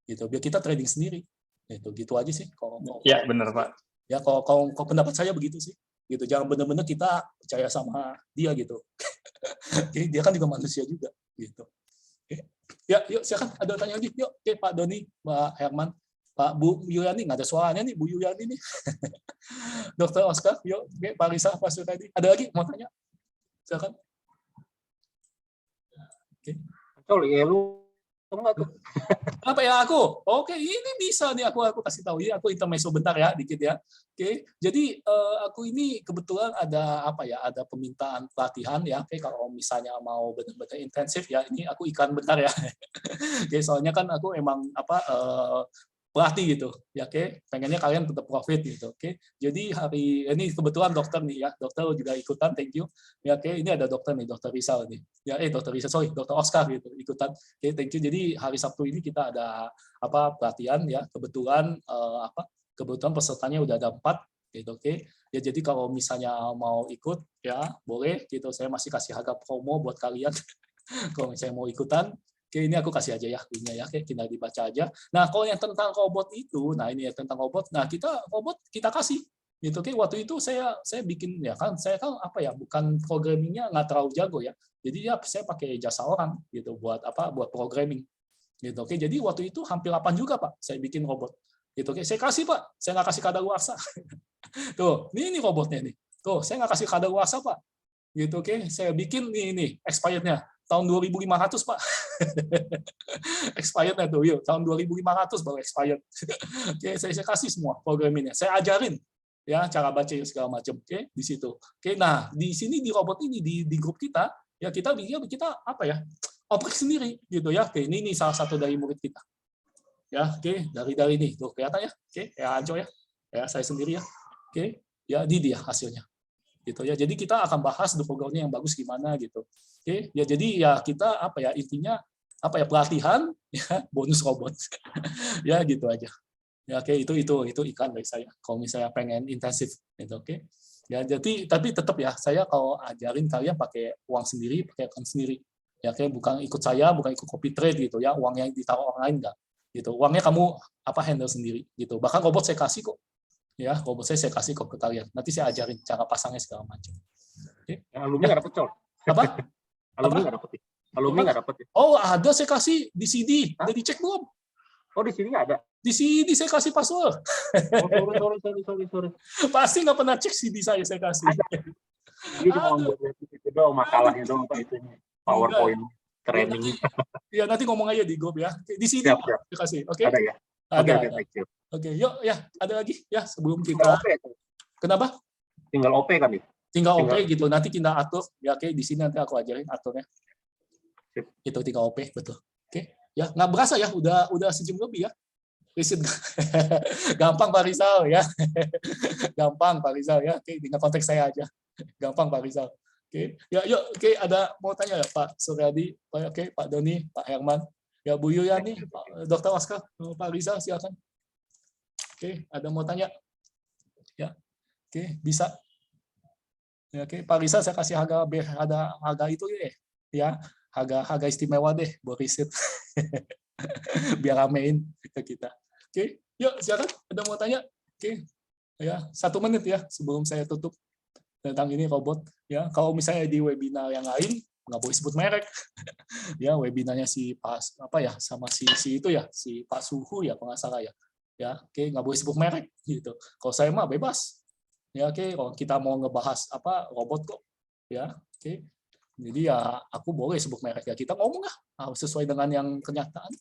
Gitu. Biar kita trading sendiri. Gitu aja sih kalau ya, benar, Pak. Ya kalau pendapat saya begitu sih. Gitu. Jangan benar-benar kita percaya sama dia gitu. Oke, dia kan juga manusia juga gitu. Oke. Ya, yuk silakan ada tanya lagi. Yuk, oke, Pak Doni, Pak Herman. Pak Bu Yuliani, nggak ada suaranya nih Bu Yuliani nih. Dr. Oscar, yuk, oke, Pak Risa, Pak Sukadi. Ada lagi mau tanya? Silakan. Oke. Ya lu enggak tuh. Apa ya aku? Oke, ini bisa nih aku kasih tahu ya. Aku intermezzo bentar ya, dikit ya. Oke, jadi aku ini kebetulan ada apa ya? Ada permintaan pelatihan ya. Oke, kalau misalnya mau benar-benar intensif ya, ini aku iklan bentar ya. Oke, soalnya kan aku emang apa? Pelatih gitu ya, oke, pengennya kalian tetap profit gitu, oke. Jadi hari ini kebetulan dokter nih ya, dokter juga ikutan, thank you ya, oke. Ini ada dokter nih, Dokter Rizal nih ya, Dokter Rizal, sorry, Dokter Oscar gitu ikutan, oke, thank you. Jadi hari Sabtu ini kita ada apa pelatihan ya, kebetulan kebetulan pesertanya udah ada 4 gitu, oke. Ya jadi kalau misalnya mau ikut ya boleh gitu, saya masih kasih harga promo buat kalian kalau misalnya mau ikutan Oke, ini aku kasih aja ya linknya ya. Oke, tinggal dibaca aja. Nah, kalau yang tentang robot itu, nah ini ya tentang robot. Nah, robot kita kasih gitu. Oke, waktu itu saya bikin ya kan, saya kan apa ya, bukan programmingnya nggak terlalu jago ya. Jadi ya saya pakai jasa orang gitu buat apa? Buat programming. Gitu. Oke, jadi waktu itu hampir 8 juga, Pak. Saya bikin robot. Gitu. Oke, saya kasih, Pak. Saya nggak kasih kadaluarsa. Tuh, ini robotnya nih. Tuh, saya nggak kasih kadaluarsa, Pak. Gitu. Oke, saya bikin nih expirednya tahun 2500, Pak. Expirednya tuh, yuk, tahun 2500 baru expired. Oke, saya kasih semua programmingnya. Saya ajarin ya cara baca segala macam. Oke, di situ. Oke, nah di sini di robot ini di grup kita ya kita apa ya? Oprek sendiri gitu ya. Oke, ini salah satu dari murid kita. Ya, oke, dari ini tuh kelihatan ya. Oke, ya Anco ya. Ya, saya sendiri ya. Oke, ya di dia hasilnya. Gitu ya. Jadi kita akan bahas programnya yang bagus gimana gitu. Oke, ya jadi ya kita apa ya intinya apa ya pelatihan ya bonus robot. Ya gitu aja. Ya oke itu iklan dari saya. Kalau misalnya pengen intensif gitu oke. Ya jadi tapi tetap ya saya kalau ajarin kalian pakai uang sendiri, pakai akun sendiri. Ya oke bukan ikut saya, bukan ikut copy trade gitu ya. Uangnya ditaruh orang lain enggak. Gitu. Uangnya kamu handle sendiri gitu. Bahkan robot saya kasih kok. Ya, robot saya kasih kok ke kalian. Nanti saya ajarin cara pasangnya segala macam. Oke. Yang alumni nggak dapet, Col. Apa? Alumni nggak dapet. Alumni nggak dapet. Oh, ada saya kasih di CD. Udah dicek belum? Oh, di sini nggak ada. Di CD saya kasih password. Sorry. Pasti nggak pernah cek CD saya kasih. Ini cuma buat itu doang, makalahnya doang Pak itu. PowerPoint training. Ya, nanti ngomong aja di grup ya. Di CD Siap. kasih. Oke. Ada ya. Ada. Oke, yuk ya, ada lagi ya sebelum kita. Kenapa? Tinggal OP kan nih? Tinggal OP gitu. Nanti kita atur. Ya oke, di sini nanti aku ajarin aturnya. Itu tinggal OP, betul. Oke. Ya, nggak berasa ya, udah sejam lebih ya. Riset. Gampang Pak Rizal ya. Gampang Pak Rizal ya. Oke, dengan konteks saya aja. Gampang Pak Rizal. Oke. Ya, yuk, oke, ada mau tanya ya Pak Suryadi, oke, Pak Doni, Pak Herman, ya Bu Yuyani, Pak Dr. Oscar, Pak Rizal silakan. Oke, ada mau tanya? Ya. Oke, bisa. Ya, oke, Pak Rizal saya kasih harga itu ya. Harga istimewa deh buat riset. Biar ramein ke kita. Oke, yuk silakan. Ada mau tanya? Oke. Ya, 1 menit ya sebelum saya tutup tentang ini robot. Ya, kalau misalnya di webinar yang lain nggak boleh sebut merek. Ya, webinarnya si Pak apa ya sama si itu ya, si Pak Suhu ya kalau nggak salah ya. Ya, oke, nggak boleh sebut merek gitu. Kalau saya mah bebas. Ya, oke, kalau kita mau ngebahas apa robot kok. Ya, oke. Jadi ya aku boleh sebut merek ya. Kita ngomong lah sesuai dengan yang kenyataan.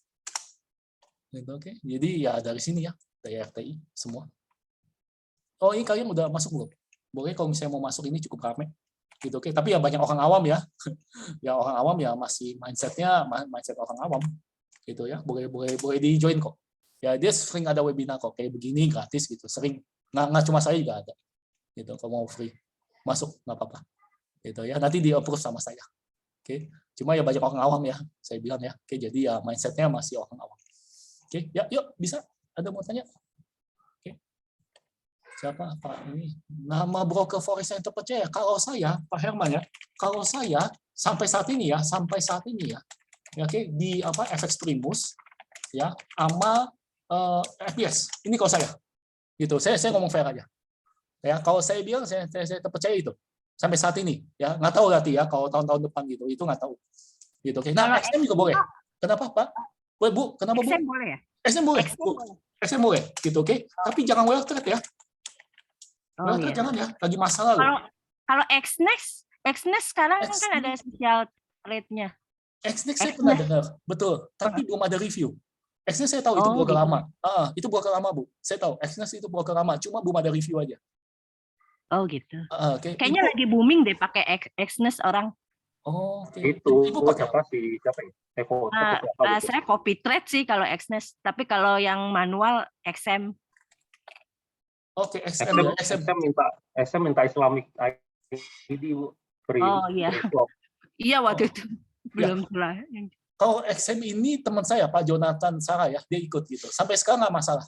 Gitu, oke. Jadi ya dari sini ya, dari RTI semua. Oh, ini kalian udah masuk belum? Boleh kalau misalnya mau masuk ini cukup ramai. Gitu, oke. Tapi ya banyak orang awam ya. Ya orang awam ya masih mindsetnya mindset orang awam. Gitu ya. Boleh di join kok. Ya dia sering ada webinar kok kayak begini gratis gitu. Sering. Nggak cuma saya juga ada. Gitu kalau mau free. Masuk nggak apa-apa. Gitu ya. Nanti di-approve sama saya. Oke. Cuma ya banyak orang awam ya. Saya bilang ya. Oke, jadi ya mindsetnya masih orang awam. Oke, ya yuk bisa. Ada mau tanya? Siapa Pak ini? Nama broker forex yang terpercaya. Kalau saya, Pak Herman ya, kalau saya sampai saat ini ya, oke, di apa FX Primus ya, sama FPS. Ini kalau saya, gitu. Saya ngomong fair aja. Ya, kalau saya bilang saya terpercaya itu sampai saat ini. Ya, nggak tahu nanti ya kalau tahun-tahun depan gitu, itu nggak tahu. Gitu. Oke. Nah, XM juga boleh. Kenapa Pak? Boleh Bu? Kenapa Bu? XM boleh ya? XM boleh. XM boleh. Gitu, oke. Tapi jangan well trade ya. Oh, iya. Jangan ya, lagi masalah loh. Kalau XNEX sekarang kan ada special rate-nya. XNEX saya pernah dengar, betul. Tapi belum ada review. XNEX saya tahu itu broker lama. Itu broker lama Bu. Saya tahu XNEX itu broker lama, cuma belum ada review aja. Oh gitu. Okay. Kayaknya lagi booming deh pakai XNEX orang. Oh, oke. Itu siapa sih? Siapa ya? Saya copy trade sih kalau XNEX, tapi kalau yang manual XM. Oke, XM minta Islamic ID free. Oh iya. Iya waktu itu belum lah. Kalau XM ini teman saya Pak Jonathan Sarah ya, dia ikut gitu. Sampai sekarang nggak masalah.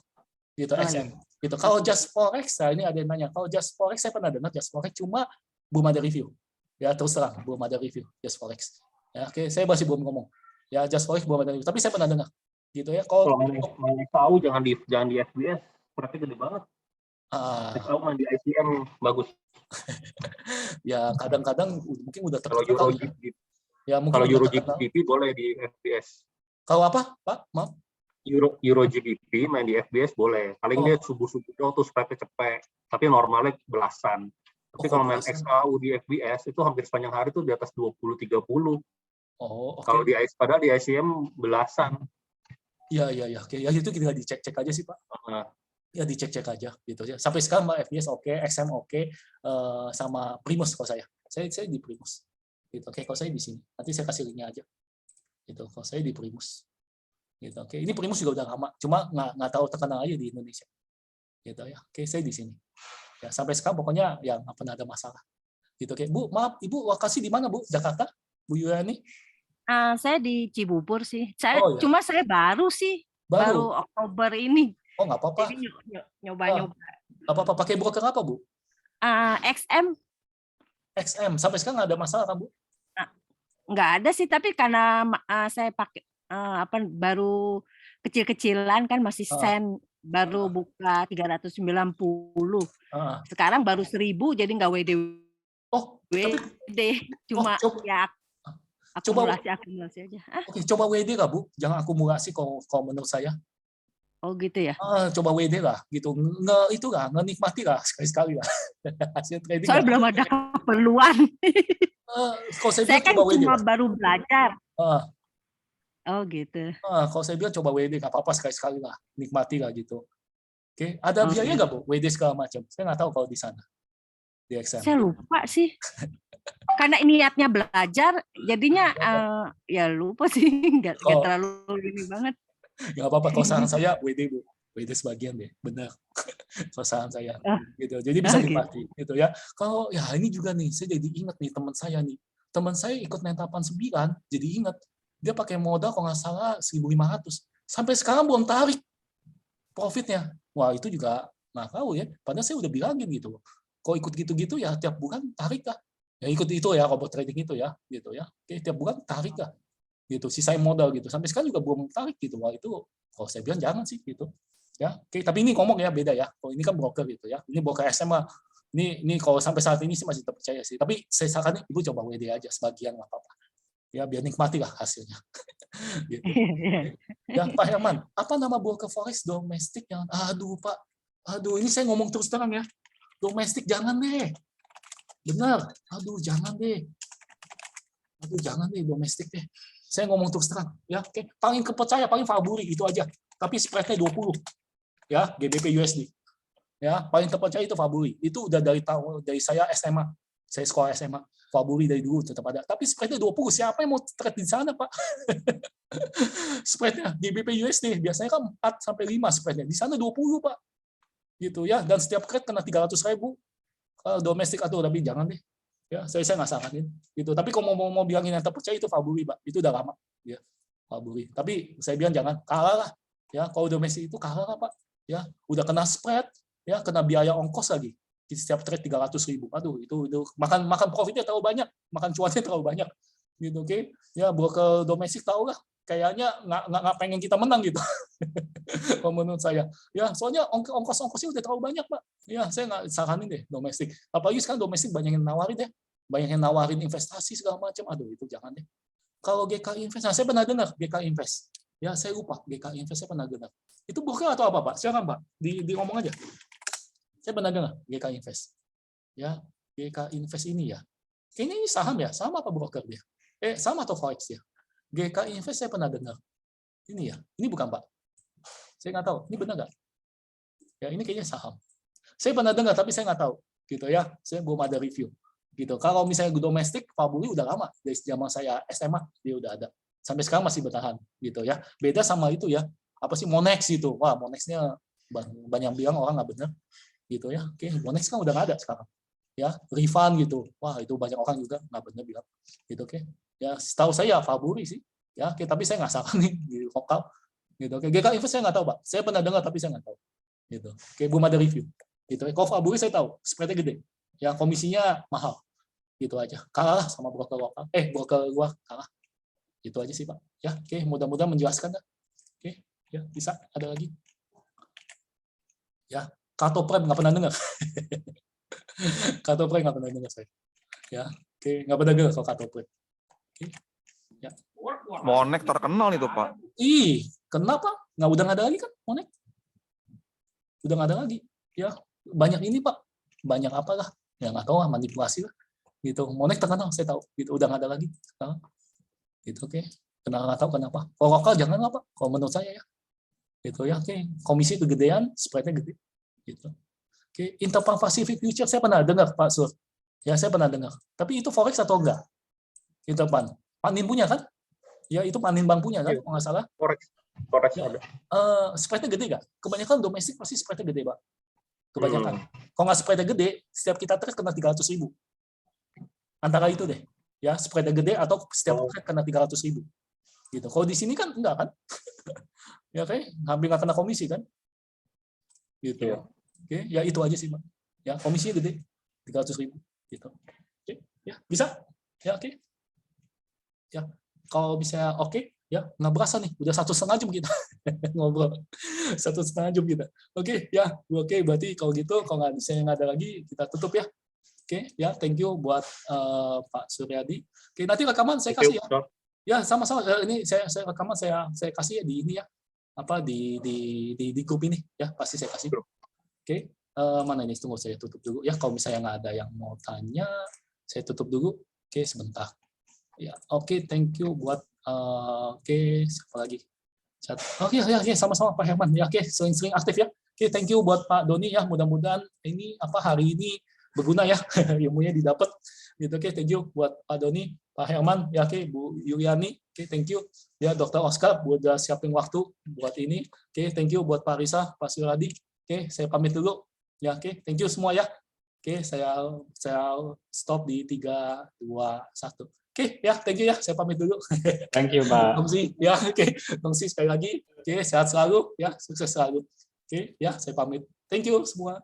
Gitu XM. Gitu. Kalau Just Forex, ini ada yang nanya. Kalau Just Forex saya pernah dengar Just Forex cuma belum ada review. Ya terus terang belum ada review Just Forex. Ya, oke, saya masih belum ngomong. Ya Just Forex belum ada review, tapi saya pernah dengar gitu ya. Kalau main XAU jangan di FBS, spreadnya gede banget. XAU main di ICM bagus. Ya kadang-kadang mungkin udah Kalau terkenal. Ya mungkin kalau Euro GBP boleh di FBS. Kalau apa, Pak? Maaf. Euro GBP main di FBS boleh. Paling dia subuh-subuh tuh spreadnya cepet, tapi normalnya belasan. Tapi kalau main XAU di FBS itu hampir sepanjang hari tuh di atas 20-30. Kalau di padahal di ICM belasan. Iya. Oke, ya itu kita dicek-cek aja sih, Pak. Ya dicek-cek aja gitu ya. Sampai sekarang Mbak FBS oke, XM oke, sama Primus kalau saya. Saya di Primus. Gitu. Oke, kalau saya di sini. Nanti saya kasih linknya aja. Gitu. Kalau saya di Primus. Gitu. Oke, ini Primus juga udah lama, cuma nggak tahu terkenal aja di Indonesia. Gitu ya. Oke, saya di sini. Ya, sampai sekarang pokoknya yang nggak pernah ada masalah. Gitu. Oke, Bu, maaf, Ibu lokasi di mana, Bu? Jakarta? Bu Yurani? Saya di Cibubur sih. Cuma saya baru sih. Baru Oktober ini. Oh, nggak apa-apa. Jadi nyoba-nyoba. Apa-apa, pakai broker apa, Bu? XM. XM. Sampai sekarang nggak ada masalah kan, Bu? Nggak ada sih, tapi karena saya pakai baru kecil-kecilan kan masih sen, baru buka 390. Sekarang baru 1.000, jadi nggak WD. Cuma ya akumulasi aja. Oke, coba WD lah, Bu. Jangan akumulasi kalau menurut saya. Oh gitu ya. Coba WD lah, gitu. Nggak nikmati lah sekali-sekali lah. Hasil trading. Soalnya belum ada keperluan. Saya kan cuma baru belajar. Oh gitu. Kalau saya bilang coba WD, nggak apa-apa sekali-sekali lah, nikmati lah gitu. Oke, ada biaya nggak, Bu? WD segala macam. Saya nggak tahu kalau di sana. Di XM. Saya lupa sih. Karena niatnya belajar, jadinya ya lupa sih, nggak terlalu ini banget. Nggak apa-apa, kalau saran saya WD, Bu. WD sebagian deh, benar. Kalau saran saya, gitu. Jadi bisa dinikmati, gitu ya. Kalau ya ini juga nih, saya jadi ingat nih teman saya nih. Teman saya ikut main 89, jadi ingat. Dia pakai modal kalau nggak salah 1.500. Sampai sekarang belum tarik profitnya. Wah, itu juga nggak tahu ya. Padahal saya udah bilangin gitu. Kalau ikut gitu-gitu ya tiap bulan tarik lah. Ya ikut itu ya, robot trading itu ya, gitu ya. Oke, tiap bulan tarik lah. Gitu, sisain modal gitu. Sampai sekarang juga belum tarik gitu. Wah, itu kalau saya bilang jangan sih gitu. Ya, oke, tapi ini ngomong ya beda ya. Kalau ini kan broker gitu ya. Ini broker SMA. Ini kalau sampai saat ini sih masih terpercaya sih. Tapi saya sarankan Ibu coba WD aja sebagian nggak apa-apa. Ya biar nikmati lah hasilnya. Gitu. Ya Pak Herman, apa nama broker forex domestik yang Pak, ini saya ngomong terus terang ya, domestik jangan deh, benar, jangan deh, domestik deh, saya ngomong terus terang ya, oke, paling kepercaya paling Faburi itu aja, tapi spreadnya 20 ya, GBP USD ya, paling terpercaya itu Faburi, itu udah dari saya SMA, saya sekolah SMA. Faburi dari dulu tetap ada. Tapi spreadnya 20. Siapa yang mau trade di sana, Pak? Spreadnya GBP USD biasanya kan 4-5 spreadnya. Di sana 20, Pak. Gitu ya. Dan setiap trade kena 300.000. Domestik atau tapi jangan deh. Ya, saya nggak saranin. Gitu. Tapi kalau mau bilangin yang terpercaya itu Faburi, Pak. Itu udah lama. Ya, Faburi. Tapi saya bilang jangan kalah lah. Ya, kalau domestik itu kalah lah, Pak. Ya, udah kena spread, ya, kena biaya ongkos lagi. Setiap trade 300.000. Aduh, itu makan profitnya terlalu banyak, makan cuannya terlalu banyak. Gitu, oke? Ya, broker domestik tahu lah, kayaknya nggak pengen kita menang gitu. Menurut saya. Ya, soalnya ongkos-ongkosnya udah terlalu banyak, Pak. Ya, saya nggak saranin deh domestik. Apalagi sekarang domestik banyak yang nawarin deh. Banyak yang nawarin investasi segala macam. Aduh, itu jangan deh. Kalau GK Invest, saya pernah dengar GK Invest. Ya, saya lupa GK Invest saya pernah dengar. Itu broker atau apa, Pak? Silakan, Pak. Ngomong aja. Saya pernah dengar GK Invest. Ya, GK Invest ini ya. Kayaknya ini saham ya, sama apa broker dia? Sama atau forex ya? GK Invest saya pernah dengar. Ini ya, ini bukan Pak. Saya nggak tahu, ini benar nggak? Ya, ini kayaknya saham. Saya pernah dengar, tapi saya nggak tahu. Gitu ya, saya belum ada review. Gitu. Kalau misalnya domestik, Faburi udah lama. Dari zaman saya SMA, dia udah ada. Sampai sekarang masih bertahan. Gitu ya. Beda sama itu ya, apa sih Monex itu? Wah, Monexnya banyak bilang orang nggak benar. Gitu ya, oke, Monex kan udah nggak ada sekarang, ya, refund gitu, wah itu banyak orang juga nggak benar bilang, gitu, oke, ya, setahu saya Faburi sih, ya, oke, tapi saya nggak salah nih di lokal, gitu, oke, GK Invest saya nggak tahu Pak, saya pernah dengar tapi saya nggak tahu, gitu, oke, belum ada review, gitu, kalau Faburi saya tahu, spreadnya gede, ya, komisinya mahal, gitu aja, kalah sama broker lokal, broker luar kalah, itu aja sih Pak, Ya, oke, mudah-mudahan menjelaskan. Oke, ya bisa. Ada lagi? Ya, Kato Prime nggak pernah dengar. Kato Prime nggak pernah dengar saya. Ya, oke, nggak pernah dengar kalau Kato Prime. Oke, ya. Monek terkenal itu Pak. Ih, kenapa? Udah nggak ada lagi kan, Monek? Udah nggak ada lagi. Ya, banyak ini Pak. Banyak apalah? Ya nggak tahu lah, manipulasi lah. Gitu. Monek terkenal, saya tahu. Gitu, udah nggak ada lagi. Sekarang. Gitu, oke. Kenapa nggak tahu kenapa? Kalau lokal jangan lah Pak. Kalau menurut saya ya. Gitu ya, oke. Komisi kegedean, spread-nya gede. Gitu. Oke, Interbank Pacific Future saya pernah dengar Pak Sur. Ya saya pernah dengar. Tapi itu forex atau enggak? Interbank. Panin punya kan? Ya itu Panin Bank punya kan? Kalau nggak salah. Forex Ya. ada. Spread-nya gede nggak? Kebanyakan domestik pasti spread-nya gede Pak. Kebanyakan. Kalau nggak spread-nya gede, setiap kita trade kena 300.000. Antara itu deh. Ya spread-nya gede atau setiap trade kena 300.000. Gitu. Kalau di sini kan enggak kan? Ya kayak hampir nggak kena komisi kan? Gitu. Oke, ya itu aja sih Pak. Ya komisinya gede, 300.000 gitu. Oke, ya bisa. Ya oke. Ya kalau bisa oke, ya nggak berasa nih, udah 1,5 jam kita ngobrol, 1,5 jam kita. Oke, ya oke. Berarti kalau gitu, kalau nggak bisa yang ada lagi, kita tutup ya. Oke, ya thank you buat Pak Suryadi. Oke, nanti rekaman saya kasih ya. Ya sama-sama. Ini saya rekaman saya kasih ya di ini ya. Apa di grup ini ya pasti saya kasih. Oke, mana ini tunggu saya tutup dulu ya. Kalau misalnya nggak ada yang mau tanya, saya tutup dulu. Oke, sebentar. Ya, oke, thank you buat oke, siapa lagi? Oke, sama-sama Pak Herman. Ya, oke, sering-sering aktif ya. Oke, thank you buat Pak Doni ya. Mudah-mudahan ini hari ini berguna ya, ilmunya didapat. Gitu, oke, thank you buat Pak Doni, Pak Herman, ya oke, Bu Yuliani, oke, thank you. Ya, Dr. Oscar udah siapin waktu buat ini. Oke, thank you buat Pak Risa, Pak Suryadi. Oke, saya pamit dulu. Ya, oke, thank you semua ya. Oke, saya stop di 3, 2, 1. Oke, ya, thank you ya. Saya pamit dulu. Thank you, Pak. Tongsi, ya, oke. Tongsi sekali lagi. Oke, sehat selalu, ya, sukses selalu. Oke, ya, saya pamit. Thank you semua.